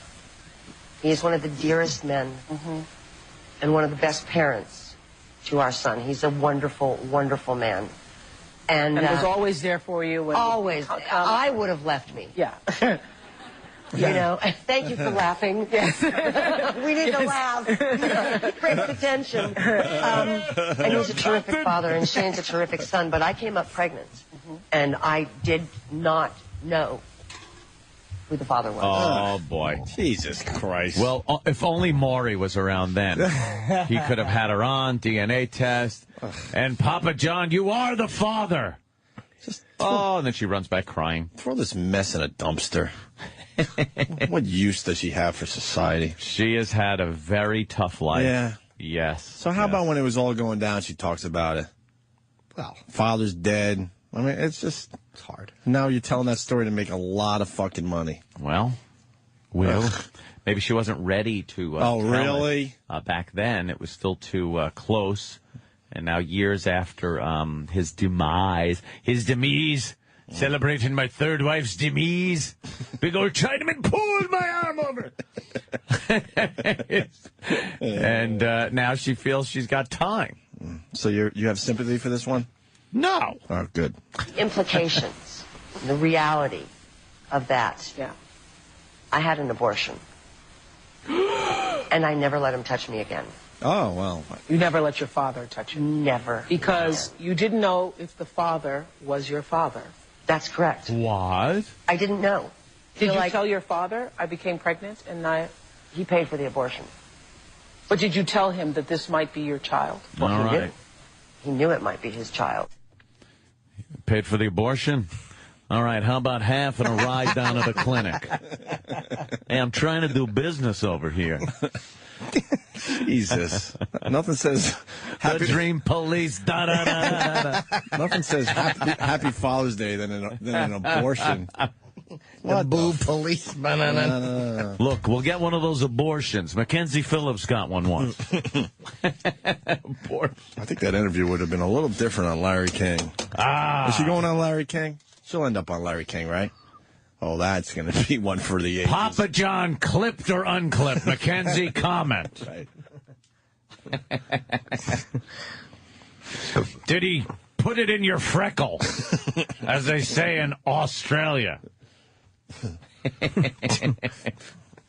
He is one of the dearest men and one of the best parents to our son. He's a wonderful, wonderful man. And was always there for you? When always. I would have left me. Yeah. You know, thank you for laughing. Yes. We need to laugh. It breaks the tension. And he's a terrific father, and Shane's a terrific son. But I came up pregnant, and I did not know who the father was. Oh, boy. Jesus Christ. Well, if only Maury was around then. He could have had her on, DNA test. And Papa John, you are the father. And then she runs back crying. Throw this mess in a dumpster. What use does she have for society? She has had a very tough life. Yeah. Yes. So how about when it was all going down, she talks about it? Well, father's dead. I mean, it's hard. Now you're telling that story to make a lot of fucking money. Well, maybe she wasn't ready to oh, tell really? It. Back then, it was still too close. And now years after his demise, celebrating my third wife's demise, big old Chinaman pulled my arm over. And now she feels she's got time. So you have sympathy for this one? No. Oh, good. Implications, the reality of that. Yeah. I had an abortion. And I never let him touch me again. Oh, well. You never let your father touch you? Never. Because you didn't know if the father was your father. That's correct. What? I didn't know. Did you tell your father I became pregnant and I... He paid for the abortion. But did you tell him that this might be your child? Well, All right. He knew it might be his child. Paid for the abortion? All right, how about half and a ride down to the clinic? Hey, I'm trying to do business over here. Jesus. Nothing says... The Dream Police, da-da-da-da-da. Nothing says happy Father's Day than an abortion. The boob police. Look, we'll get one of those abortions. Mackenzie Phillips got one once. I think that interview would have been a little different on Larry King. Is she going on Larry King? She'll end up on Larry King, right? Oh, that's going to be one for the ages. Papa John, clipped or unclipped? Mackenzie, comment. Right. Did he put it in your freckle, as they say in Australia?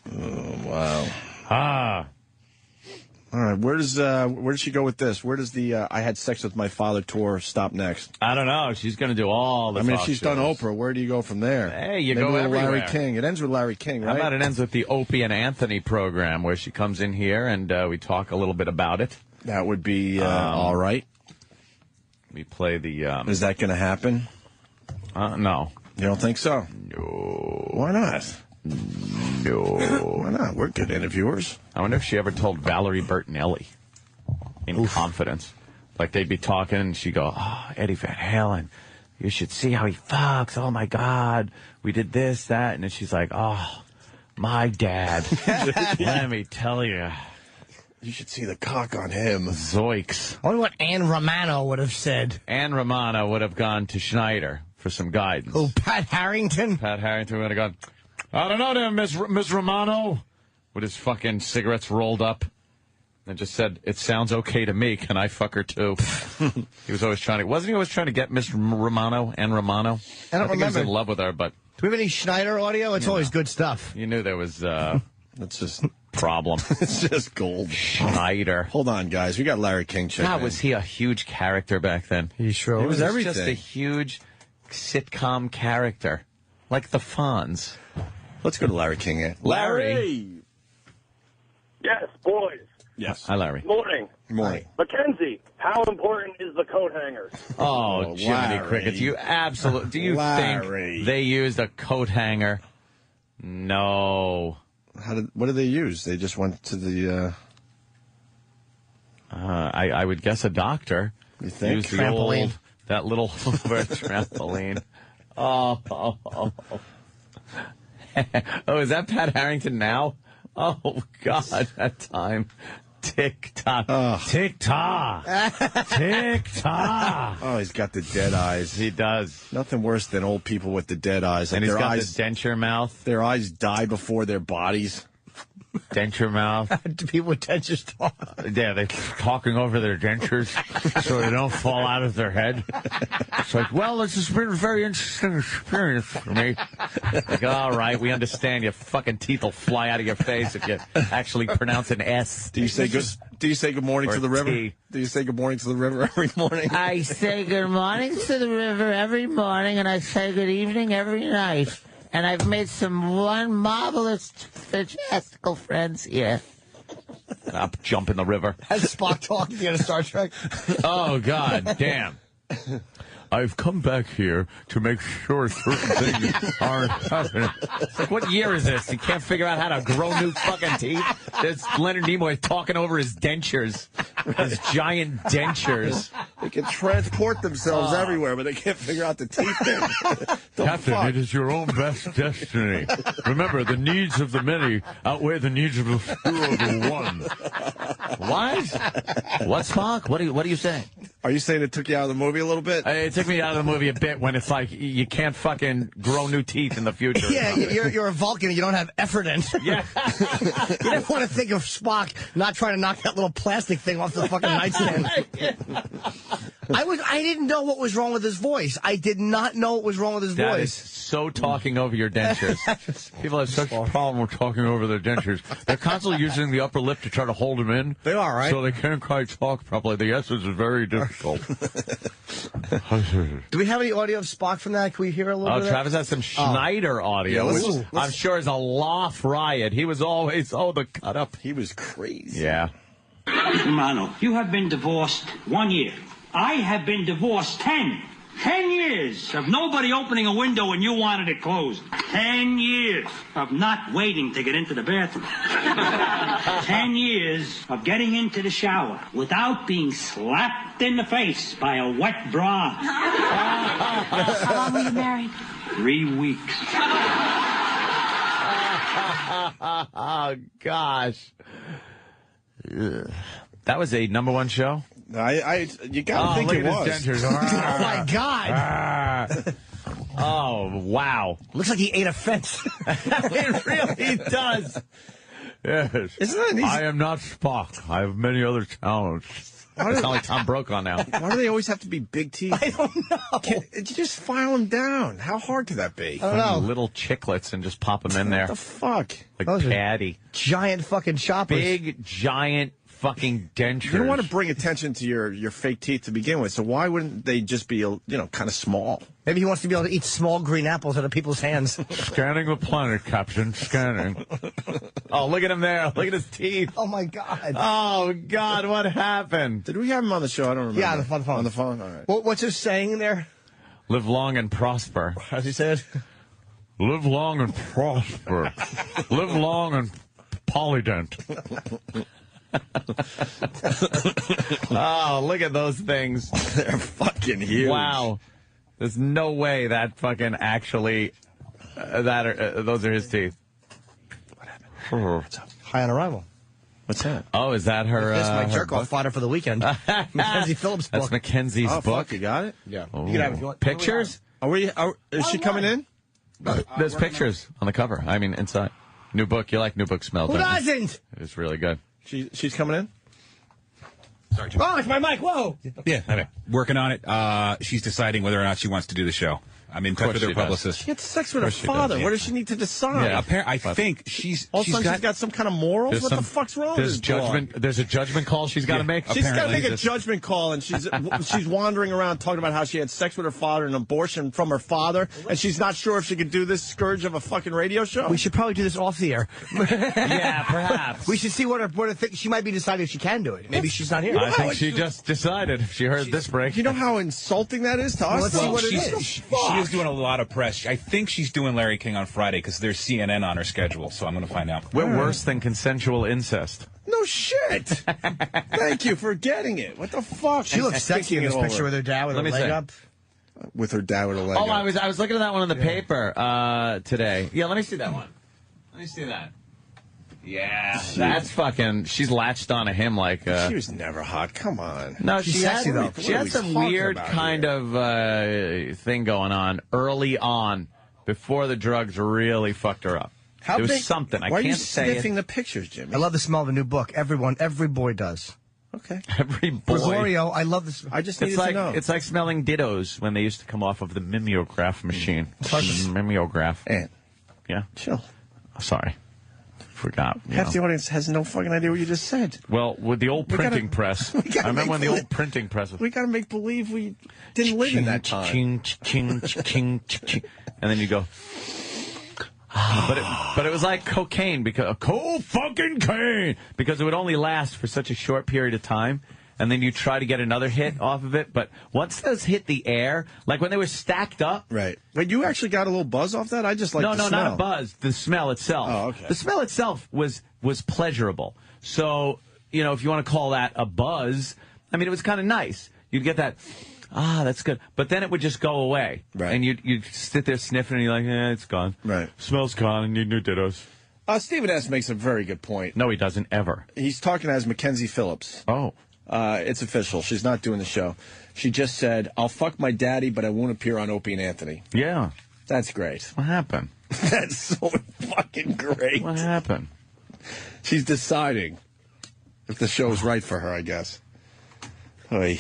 Wow. All right, where does she go with this? Where does the I had sex with my father tour stop next? I don't know. She's going to do all the I mean, if talk she's shows. done Oprah, where do you go from there? Hey, you Maybe go with everywhere. Larry King. It ends with Larry King, right? How about it ends with the Opie and Anthony program, where she comes in here and we talk a little bit about it. That would be all right. We play the... Is that going to happen? No. You don't think so? No. Why not? No. Why not? We're good interviewers. I wonder if she ever told Valerie Bertinelli in confidence. Like, they'd be talking, and she'd go, oh, Eddie Van Halen, you should see how he fucks. Oh, my God. We did this, that. And then she's like, oh, my dad. Let me tell you. You should see the cock on him. Zoinks. I wonder what Ann Romano would have said. Ann Romano would have gone to Schneider for some guidance. Oh, Pat Harrington? Pat Harrington would have gone, I don't know there, Miss Romano, with his fucking cigarettes rolled up, and just said, it sounds okay to me. Can I fuck her too? He was always trying to, wasn't he always trying to get Miss Romano, Ann Romano? I don't think remember. he was in love with her, but... Do we have any Schneider audio? It's always good stuff. You knew there was, That's just... problem. It's just gold. Schneider. Hold on, guys. We got Larry King checking God, in. was he a huge character back then? He sure He was everything. Just a huge sitcom character. Like the Fonz. Let's go to Larry King. Larry. Yes, boys. Yes. Hi, Larry. Morning. Morning. Mackenzie, how important is the coat hanger? Oh, Jiminy Larry. Crickets. You absolutely... Do you Larry. think they used a coat hanger? No. What did they use? They just went to the... I would guess a doctor. You think? Used the Trampoline. old, that little trampoline. Oh. Oh, is that Pat Harrington now? Oh, God, that time. Tick-tock. Oh. Tick-tock. Tick-tock. Oh, he's got the dead eyes. He does. Nothing worse than old people with the dead eyes. And Like he's their got eyes, the denture mouth. Their eyes die before their bodies. Denture mouth. Do people with dentures talk? Yeah, they're talking over their dentures so they don't fall out of their head. It's like, well, this has been a very interesting experience for me. Like, all right, we understand your fucking teeth will fly out of your face if you actually pronounce an S. Do you say good morning to the river? T. Do you say good morning to the river every morning? I say good morning to the river every morning, and I say good evening every night. And I've made some marvelous, fantastical friends here. I'll jump in the river. Has Spock talk at the end of Star Trek? Oh, God damn. I've come back here to make sure certain things aren't happening. Like, what year is this? You can't figure out how to grow new fucking teeth? It's Leonard Nimoy talking over his dentures. His giant dentures. They can transport themselves everywhere, but they can't figure out the teeth thing. Captain, it is your own best destiny. Remember, the needs of the many outweigh the needs of the few of the one. What? What, Spock? What are you saying? Are you saying it took you out of the movie a little bit? It took me out of the movie a bit when it's like you can't fucking grow new teeth in the future. Yeah, you're a Vulcan and you don't have effort in. Yeah. You never want to think of Spock not trying to knock that little plastic thing off the fucking nightstand. I didn't know what was wrong with his voice. I did not know what was wrong with his That is voice. so talking over your dentures. People have such a problem with talking over their dentures. They're constantly using the upper lip to try to hold them in. They are, right? So they can't quite talk properly. The S's is very difficult. Do we have any audio of Spock from that? Can we hear a little bit of that? Travis has some Schneider audio, Yeah, which I'm sure is a loft riot. He was always, the cut up. He was crazy. Yeah. Mano, you have been divorced 1 year. I have been divorced 10. 10 years of nobody opening a window when you wanted it closed. 10 years of not waiting to get into the bathroom. 10 years of getting into the shower without being slapped in the face by a wet bra. How long were you married? 3 weeks. Oh, gosh. Ugh. That was a #1 show? You gotta think it was. His dentures. Oh, my God. Oh, wow. Looks like he ate a fence. It really does. Yes. Isn't that an easy... I am not Spock. I have many other talents. I sound like Tom Brokaw now. Why do they always have to be big teeth? I don't know. You just file them down. How hard could that be? I don't know. Little chiclets and just pop them in there. What the fuck? Like Those are Patty. Giant fucking choppers. Big, giant fucking dentures. You don't want to bring attention to your fake teeth to begin with, so why wouldn't they just be, kind of small? Maybe he wants to be able to eat small green apples out of people's hands. Scanning the planet, Captain. Scanning. Oh, look at him there. Look at his teeth. Oh, my God. Oh, God, what happened? Did we have him on the show? I don't remember. Yeah, on the phone. On the phone? All right. What's his saying there? Live long and prosper. How's he say it? Live long and prosper. Live long and polydent. Oh, look at those things. They're fucking huge. Wow. There's no way that fucking actually, those are his teeth. What happened? What's up? High on Arrival. What's that? Oh, is that her? This is my her jerk-off book? fodder for the weekend. Mackenzie Phillips' book. That's Mackenzie's book. Fuck, you got it? Yeah. Oh. You can have it if you want. Pictures? Is she coming in? There's pictures on the cover. I mean, inside. New book. You like new book smell, Who don't you? doesn't? It's really good. She's coming in? Sorry, Jim. Oh, it's my mic. Whoa. Yeah, okay. Working on it. She's deciding whether or not she wants to do the show. I'm in touch with her publicist. She had sex with her she father. does, yeah. What does she need to decide? Yeah, I think she's got some kind of morals. What the fuck's wrong with this judgment. broad? There's a judgment call she's got to make. She's got to make a judgment call, and she's wandering around talking about how she had sex with her father, an abortion from her father, and she's not sure if she could do this scourge of a fucking radio show. We should probably do this off the air. Yeah, perhaps. We should see what her she might be deciding if she can do it. Maybe she's not here. I think she just decided if she heard this break. You know how insulting that is to us? Let's see what it is. She is doing a lot of press. I think she's doing Larry King on Friday because there's CNN on her schedule, so I'm going to find out. We're worse than consensual incest. No shit. Thank you for getting it. What the fuck? She looks sexy in this picture with her dad with her leg up. With her dad with a leg up. Oh, I was looking at that one in the paper today. Yeah, let me see that one. Let me see that. Yeah, that's fucking. She's latched onto him like. She was never hot. Come on. No, She's she sexy, though. She had some weird kind of thing going on early on before the drugs really fucked her up. There was something. I Why can't are you say sniffing it. the pictures, Jimmy? I love the smell of a new book. Every boy does. Okay. Every boy. Gregorio, I love this. I just needed It's like to know. it's like smelling dittos when they used to come off of the mimeograph machine. Mimeograph. And Yeah. chill. Sorry. Forgot. you Half know. the audience has no fucking idea what you just said. Well, with the old We gotta- printing press. we gotta I remember make when the believe- old printing press was. We got to make believe we didn't live in that time. Ching, ching, ching, ching, and then you go. But it was like cocaine because fucking cane because it would only last for such a short period of time, and then you try to get another hit off of it. But once those hit the air, like when they were stacked up, Right. Wait, you actually got a little buzz off that? I just like no, the smell. not a buzz. The smell itself. Oh, okay. The smell itself was pleasurable. So if you want to call that a buzz, I mean, it was kind of nice. You'd get that. That's good. But then it would just go away. Right. And you'd sit there sniffing and you're like, it's gone. Right. Smell's gone. I need new dittos. Stephen S. makes a very good point. No, he doesn't ever. He's talking as Mackenzie Phillips. Oh. It's official. She's not doing the show. She just said, I'll fuck my daddy, but I won't appear on Opie and Anthony. Yeah. That's great. What happened? That's so fucking great. What happened? She's deciding if the show's right for her, I guess. Oy.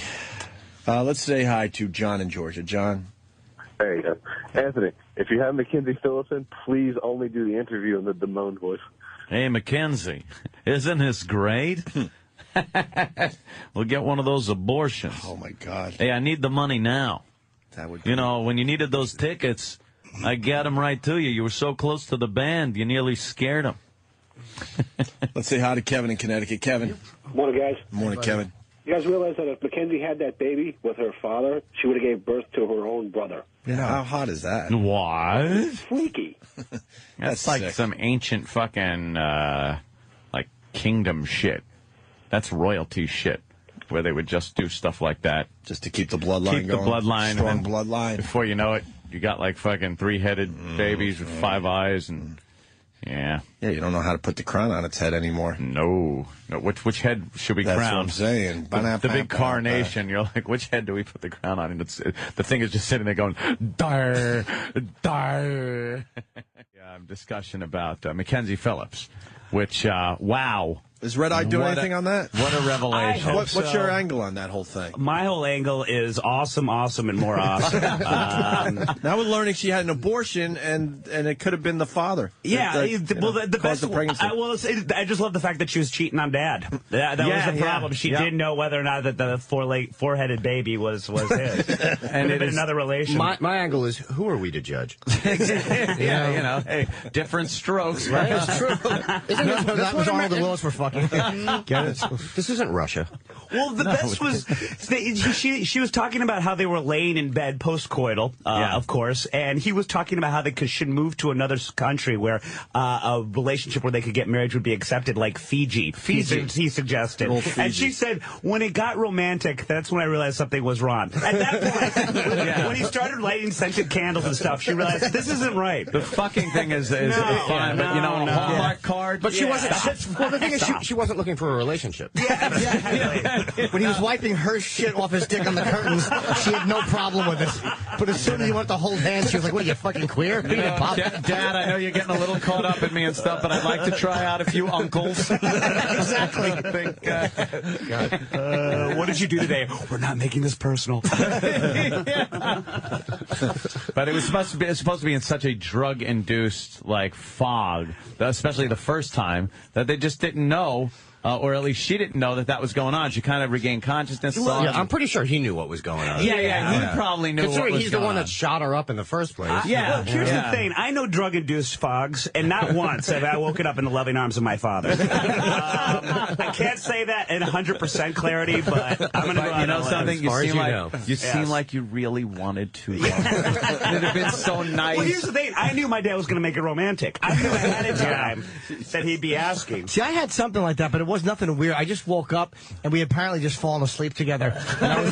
Let's say hi to John in Georgia. John. Hey, Anthony, if you have Mackenzie Phillips in, please only do the interview in the Damone voice. Hey, Mackenzie, isn't this great? We'll get one of those abortions. Oh, my God. Hey, I need the money now. That would when you needed those tickets, I got them right to you. You were so close to the band, you nearly scared them. Let's say hi to Kevin in Connecticut. Kevin. Morning, guys. Morning, Kevin. You guys realize that if Mackenzie had that baby with her father, she would have gave birth to her own brother. Yeah. How hot is that? What? Freaky. That's like sick. some ancient fucking, like, kingdom shit. That's royalty shit, where they would just do stuff like that. Just to keep the bloodline Keep the going. bloodline. Strong and then bloodline. Before you know it, you got like fucking 3-headed babies with 5 eyes and... Yeah. Yeah, you don't know how to put the crown on its head anymore. No. Which head should we That's crown? what I'm saying. The big carnation. You're like, which head do we put the crown on? And the thing is just sitting there going, dar, dar. Discussion about Mackenzie Phillips, which, wow. Is Red Eye doing What anything on that? What a revelation. What's your angle on that whole thing? My whole angle is awesome, and more awesome. Now we're learning she had an abortion, and it could have been the father. Yeah, the best. The pregnancy. I just love the fact that she was cheating on Dad. That was the problem. She didn't know whether or not that the four-headed baby was his. And it is another relation. My angle is, who are we to judge? Yeah, hey, different strokes. Right? It's true. That was Arnold and Willis were fucking. Get it? This isn't Russia. Well, the best was she was talking about how they were laying in bed post-coital, of course, and he was talking about how they should move to another country where a relationship where they could get married would be accepted, like Fiji. He suggested. And she said, when it got romantic, that's when I realized something was wrong. At that point, when he started lighting scented candles and stuff, she realized this isn't right. The fucking thing is fine, but a Hallmark card. But she wasn't. Well, the thing is, she wasn't looking for a relationship. When he was wiping her shit off his dick on the curtains, she had no problem with it. But as soon as he went to hold hands, she was like, what are you, fucking queer? Dad, I know you're getting a little caught up in me and stuff, but I'd like to try out a few uncles. Exactly. What did you do today? We're not making this personal. But it was supposed to be in such a drug-induced fog, especially the first time, that they just didn't know. Or at least she didn't know that was going on. She kind of regained consciousness. I'm pretty sure he knew what was going on. Yeah, he probably knew what was going on. He's the one that shot her up in the first place. Well, here's the thing. I know drug-induced fogs, and not once have I woken up in the loving arms of my father. I can't say that in 100% clarity, but I'm going to go out. You know something? You seem like you really wanted to. It would have been so nice. Well, here's the thing. I knew my dad was going to make it romantic. I knew ahead of time that he'd be asking. See, I had something like that, but it wasn't was nothing weird. I just woke up, and we apparently just fallen asleep together. And I was,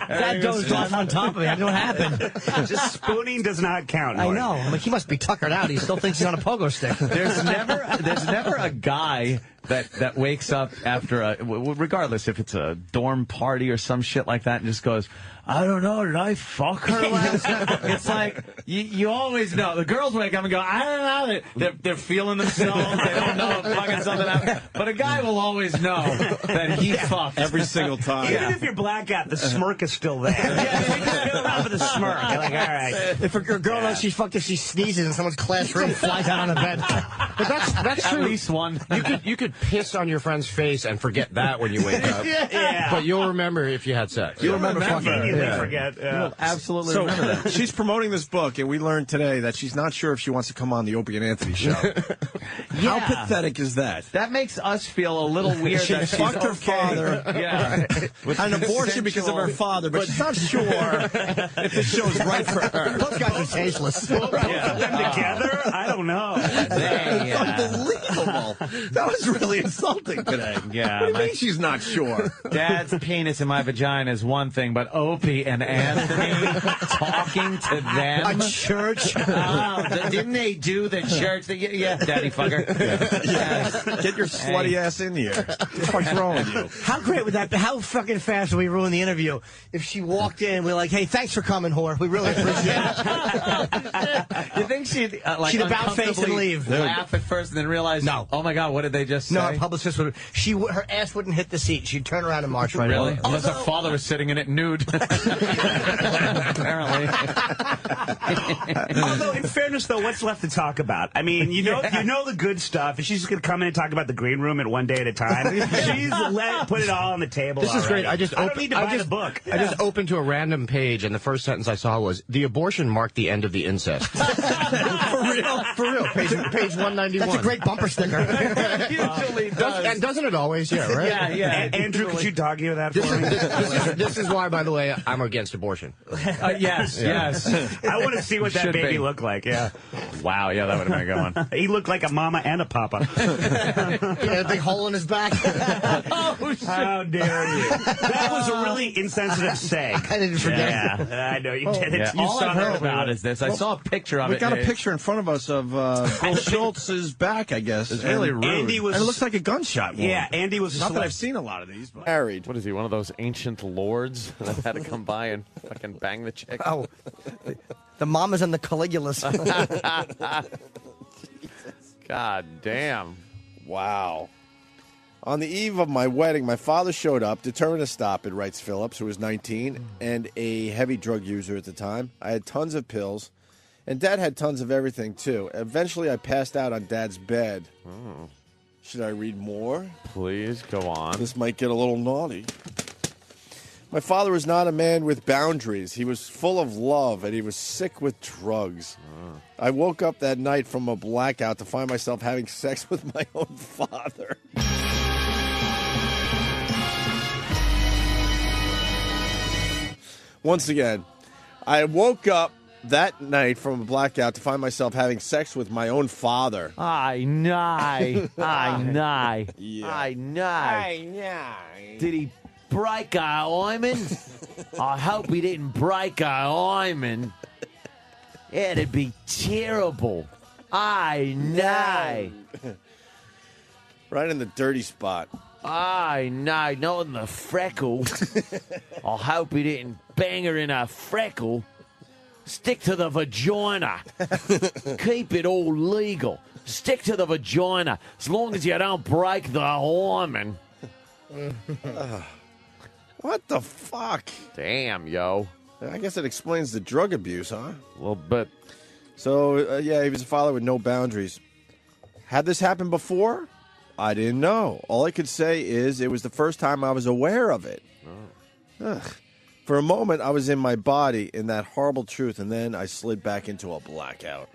Dad dozed off on top of me. I don't know what happened. Just spooning does not count. I know. I'm like, he must be tuckered out. He still thinks he's on a pogo stick. There's never a guy that wakes up after regardless if it's a dorm party or some shit like that, and just goes, I don't know, did I fuck her last night? It's like, you always know. The girls wake up and go, I don't know. They're feeling themselves. They don't know if fucking something happened. But a guy will always know that he fucked. Every single time. Even if you're blackout, the smirk is still there. Yeah, you just feel around with a smirk. You're like, all right. If a girl knows she's fucked, if she sneezes in someone's classroom, flies out on the bed. But that's true. At least one. You could piss on your friend's face and forget that when you wake up. Yeah. But you'll remember if you had sex. You'll remember fucking. Immediately forget. You'll absolutely So remember that. she's promoting this book, and we learned today that she's not sure if she wants to come on the Opie and Anthony show. How pathetic is that? That makes us feel a little weird. She that she's fucked her okay. father. Yeah. With An abortion because of her father, but she's not sure if this show's right for her. Both guys are tasteless. Them together? I don't know. They, Unbelievable. That was really insulting today. Yeah, What do you mean she's not sure? Dad's penis in my vagina is one thing, but Opie and Anthony talking to them. A church? Didn't they do the church? Yeah, daddy fucker. Yes. Get your slutty ass in here. What the fuck's wrong with you? How great would that be? How fucking fast would we ruin the interview if she walked in and we're like, hey, thanks for coming, whore. We really appreciate it. You think she'd She'd about face and leave. Laugh at first and then realize, no. Oh my God, what did they just say? No, our publicist would. Her ass wouldn't hit the seat. She'd turn around and march right Really? away. Unless her father was sitting in it nude. Apparently. Although, in fairness, though, what's left to talk about? I mean, you know the good stuff. If she's just going to come in and talk about the green room at one day at a time, she's put it all on the table. This is great. I don't need to buy the book. I just opened to a random page, and the first sentence I saw was, the abortion marked the end of the incest. For real? For real. Page 191. That's a great bumper sticker. Usually does. And doesn't it always? Yeah, right? Yeah. Andrew, could you dog ear that for me? This is why, by the way, I'm against abortion. Yes. I want to see what that Should baby be. looked like, yeah. Wow, yeah, that would have been a good one. He looked like a mama and a papa. Yeah, a big hole in his back. Oh, shit. How dare you? That was a really insensitive seg. I didn't forget. Yeah, I know you did it. Yeah, You all saw I've heard that about is this. I saw a picture of We it. got a and picture in front of us of Bill Schultz's back, I guess. It's really rude. Andy was, and it looks like a gunshot wound. Yeah, Andy was Not that I've seen a lot of these, but Married. What is he, one of those ancient lords that had to come by and fucking bang the chick? Oh, the mamas and the Caligulas. God damn. wow. On the eve of my wedding, my father showed up, determined to stop it, writes Phillips, who was 19 and a heavy drug user at the time. I had tons of pills, and Dad had tons of everything, too. Eventually, I passed out on Dad's bed. Oh. Should I read more? Please, go on. This might get a little naughty. My father was not a man with boundaries. He was full of love, and he was sick with drugs. I woke up that night from a blackout to find myself having sex with my own father. Once again, I woke up that night from a blackout to find myself having sex with my own father. I know. Did he break our hymen? I hope he didn't break our hymen. It'd be terrible. I know. Right in the dirty spot. I know, not in the freckle. I hope he didn't bang her in her freckle. Stick to the vagina. Keep it all legal. Stick to the vagina as long as you don't break the hymen. What the fuck? Damn, yo. I guess it explains the drug abuse, huh? Well, but... So, yeah, he was a father with no boundaries. Had this happened before? I didn't know. All I could say is it was the first time I was aware of it. Ugh. For a moment, I was in my body in that horrible truth, and then I slid back into a blackout.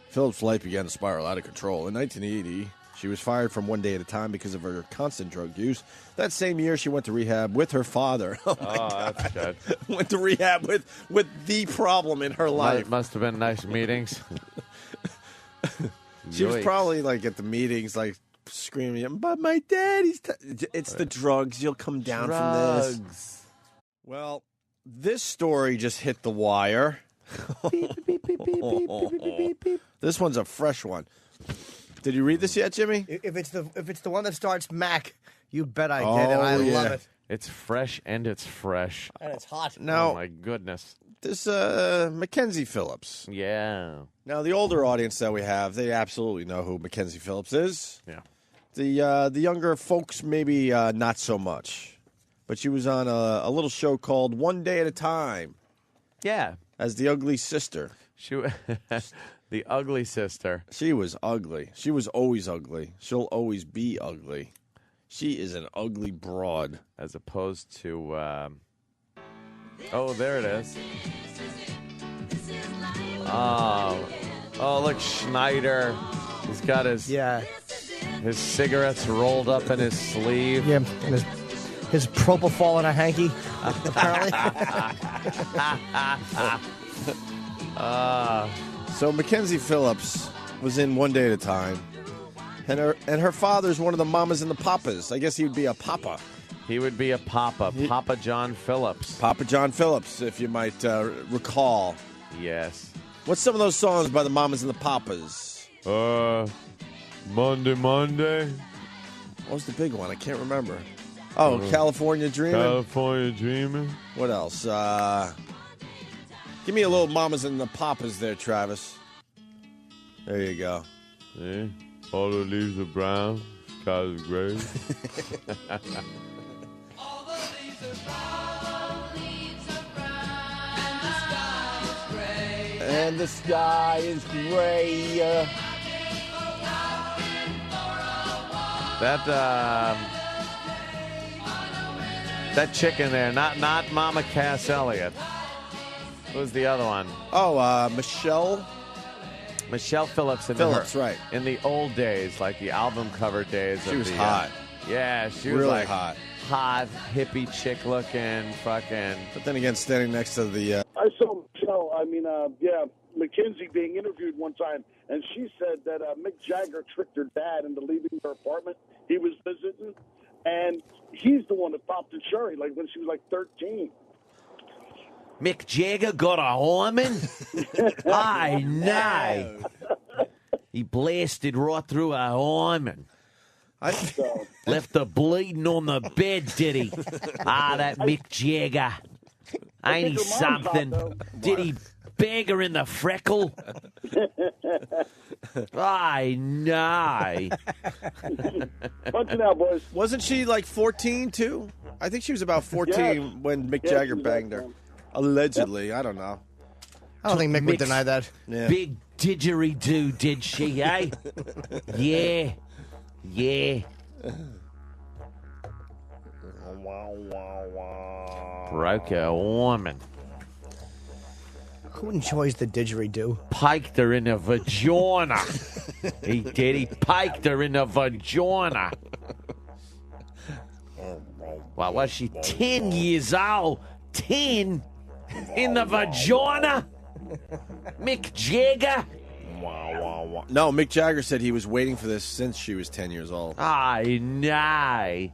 Phillips' life began to spiral out of control. In 1980, she was fired from One Day at a Time because of her constant drug use. That same year, she went to rehab with her father. Oh, my God. That's good. Went to rehab with the problem in her life. Must have been nice meetings. She was probably, like, at the meetings, like, screaming, but my daddy's... It's the drugs. You'll come down from this. Well, this story just hit the wire. This one's a fresh one. Did you read this yet, Jimmy? If it's the one that starts Mac, you bet I did, and I love it. It's fresh and it's fresh. And it's hot. Now, oh my goodness. This Mackenzie Phillips. Yeah. Now, the older audience that we have, they absolutely know who Mackenzie Phillips is. Yeah. The younger folks, maybe not so much. But she was on a little show called One Day at a Time. Yeah. As the ugly sister. The ugly sister. She was ugly. She was always ugly. She'll always be ugly. She is an ugly broad. As opposed to... Oh, there it is. Oh, look, Schneider. He's got his cigarettes rolled up in his sleeve. Yeah, and his propofol in a hanky, apparently. So Mackenzie Phillips was in One Day at a Time, and her father's one of the mamas and the papas. I guess he would be a papa. He would be a papa. Papa John Phillips. Papa John Phillips, if you might recall. Yes. What's some of those songs by the mamas and the papas? Monday. What was the big one? I can't remember. Oh, California Dreaming. California Dreaming. What else? Give me a little mamas and the papas there, Travis. There you go. See? All the leaves are brown. Sky is gray. And the sky is gray. That chick in there, not Mama Cass Elliott. Who's the other one? Oh, Michelle Phillips. Right. In the old days, like the album cover days. She was hot. Yeah, she was really like hot. Hot, hippie chick looking, fucking. But then again, standing next to the... I saw Michelle, Mackenzie being interviewed one time, and she said that Mick Jagger tricked her dad into leaving her apartment he was visiting, and he's the one that popped the cherry, like when she was like 13. Mick Jagger got a woman? I know. He blasted right through a woman. Left her bleeding on the bed, did he? That Mick Jagger. Ain't he something? Did he bag her in the freckle? I know. Punch it out, boys. Wasn't she like 14, too? I think she was about 14 when Mick Jagger banged her. Allegedly. Yep. I don't know. I don't think Mick would deny that. Yeah. Big didgeridoo, did she, eh? Yeah. Broke a woman. Who enjoys the didgeridoo? Piked her in the vagina. He did. He piked her in the vagina. Well, was she 10 years old? 10? In the vagina? Mick Jagger? No, Mick Jagger said he was waiting for this since she was 10 years old. I know.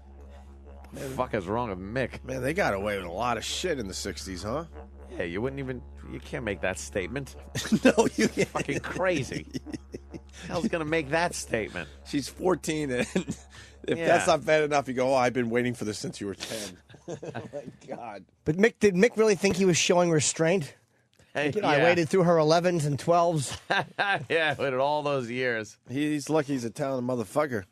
What the fuck is wrong with Mick? Man, they got away with a lot of shit in the 60s, huh? Yeah, you can't make that statement. No, you can't. Fucking crazy. How's going to make that statement? She's 14, and if that's not bad enough, you go, I've been waiting for this since you were 10. Oh, my God. But did Mick really think he was showing restraint? I waited through her 11s and 12s. Yeah, waited all those years. He's lucky he's a talented motherfucker.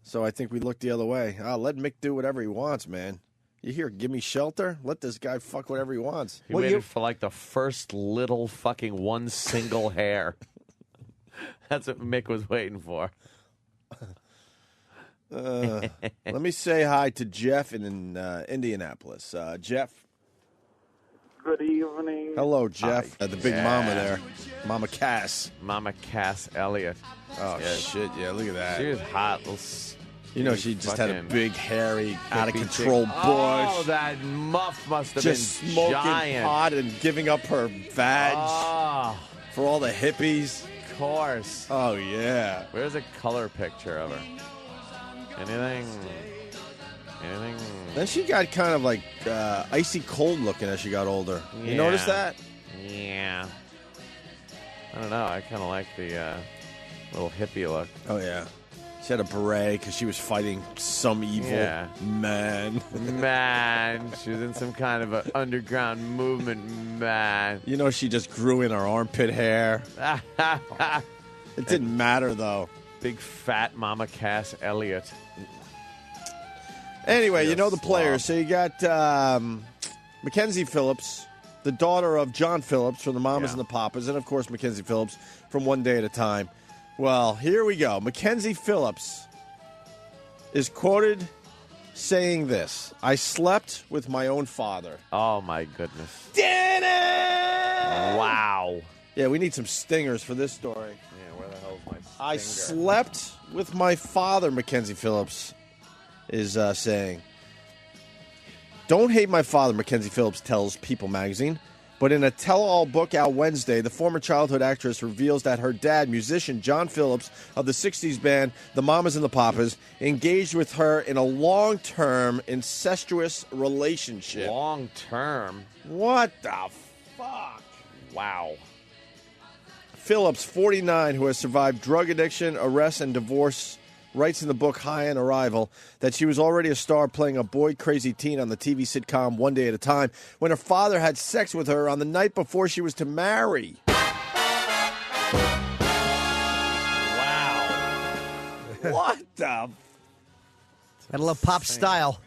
So I think we look the other way. Let Mick do whatever he wants, man. You hear, give me shelter? Let this guy fuck whatever he wants. He waited for like the first little fucking one single hair. That's what Mick was waiting for. Let me say hi to Jeff in Indianapolis. Jeff. Good evening. Hello, Jeff. The big mama there. Mama Cass. Mama Cass Elliott. Oh, shit. Yeah, look at that. She was hot. You know, she just had a big, hairy, out-of-control bush. Oh, that muff must have just been smoking giant. pot and giving up her vag for all the hippies. Of course. Oh, yeah. Where's a color picture of her? Anything? Then she got kind of like icy cold looking as she got older. You notice that? Yeah. I don't know. I kind of like the little hippie look. Oh, yeah. She had a beret because she was fighting some evil man. Man. She was in some kind of an underground movement, man. You know, she just grew in her armpit hair. It didn't matter, though. Big fat Mama Cass Elliott. Anyway, you know the players. So you got Mackenzie Phillips, the daughter of John Phillips from the Mamas and the Papas, and, of course, Mackenzie Phillips from One Day at a Time. Well, here we go. Mackenzie Phillips is quoted saying this: "I slept with my own father." Oh, my goodness. Dinner! Wow. Yeah, we need some stingers for this story. Yeah, where the hell is my stinger? I slept with my father, Mackenzie Phillips is saying. Don't hate my father, Mackenzie Phillips tells People magazine. But in a tell-all book out Wednesday, the former childhood actress reveals that her dad, musician John Phillips of the 60s band The Mamas and the Papas, engaged with her in a long-term incestuous relationship. Long-term? What the fuck? Wow. Phillips, 49, who has survived drug addiction, arrest, and divorce, writes in the book High on Arrival that she was already a star playing a boy-crazy teen on the TV sitcom One Day at a Time when her father had sex with her on the night before she was to marry. Wow. What the? Gotta love Pop Style.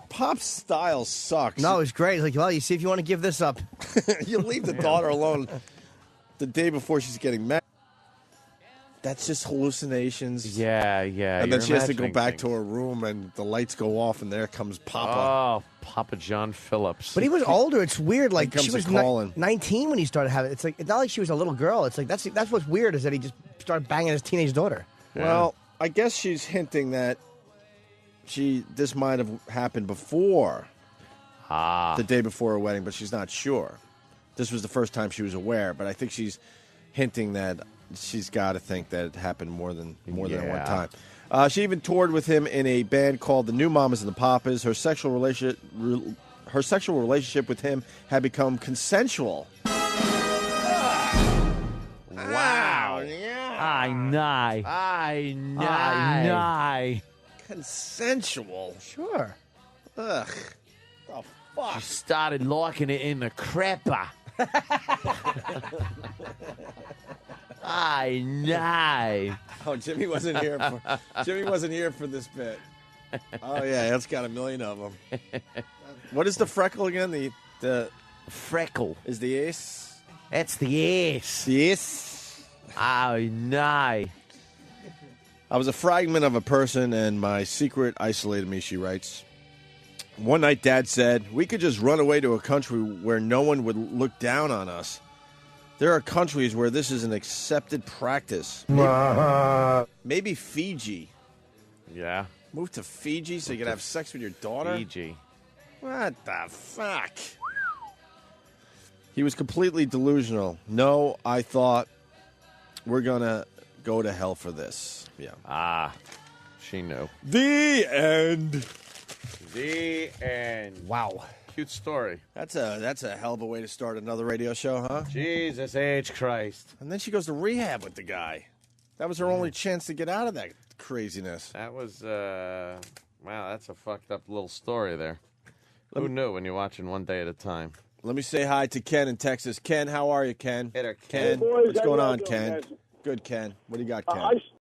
Pop Style sucks. No, it's great. It's like, well, you see if you want to give this up. You leave the daughter alone the day before she's getting married. That's just hallucinations. Yeah. And then she has to go back to her room, and the lights go off, and there comes Papa. Oh, Papa John Phillips. But he was older. It's weird. Like, she was 19 when he started having it. It's like, it's not like she was a little girl. It's like, that's what's weird is that he just started banging his teenage daughter. Well, I guess she's hinting that this might have happened before. The day before her wedding, but she's not sure. This was the first time she was aware, but I think she's hinting that she's got to think that it happened more than one time. She even toured with him in a band called the New Mamas and the Papas. Her sexual relationship with him had become consensual. Wow. Yeah. I know. Consensual. Sure. Ugh. The fuck? She started liking it in the crapper. I know. Oh, Jimmy wasn't here for this bit. Oh yeah, that's got a million of them. What is the freckle again? The freckle is the ace. That's the ace. The ace. Oh no. I was a fragment of a person, and my secret isolated me. She writes. One night, Dad said, we could just run away to a country where no one would look down on us. There are countries where this is an accepted practice. Maybe Fiji. Yeah. Move to Fiji so you can have sex with your daughter? Fiji. What the fuck? He was completely delusional. No, I thought we're going to go to hell for this. Yeah. She knew. The end. The end. Wow. Cute story. That's a hell of a way to start another radio show, huh? Jesus H. Christ. And then she goes to rehab with the guy. That was her only chance to get out of that craziness. That was, wow, that's a fucked up little story there. Who knew when you're watching One Day at a Time? Let me say hi to Ken in Texas. Ken, how are you, Ken? Hey there, Ken. Hey, boys, what's how going y'all on, doing, Ken? guys? Good, Ken. What do you got, Ken?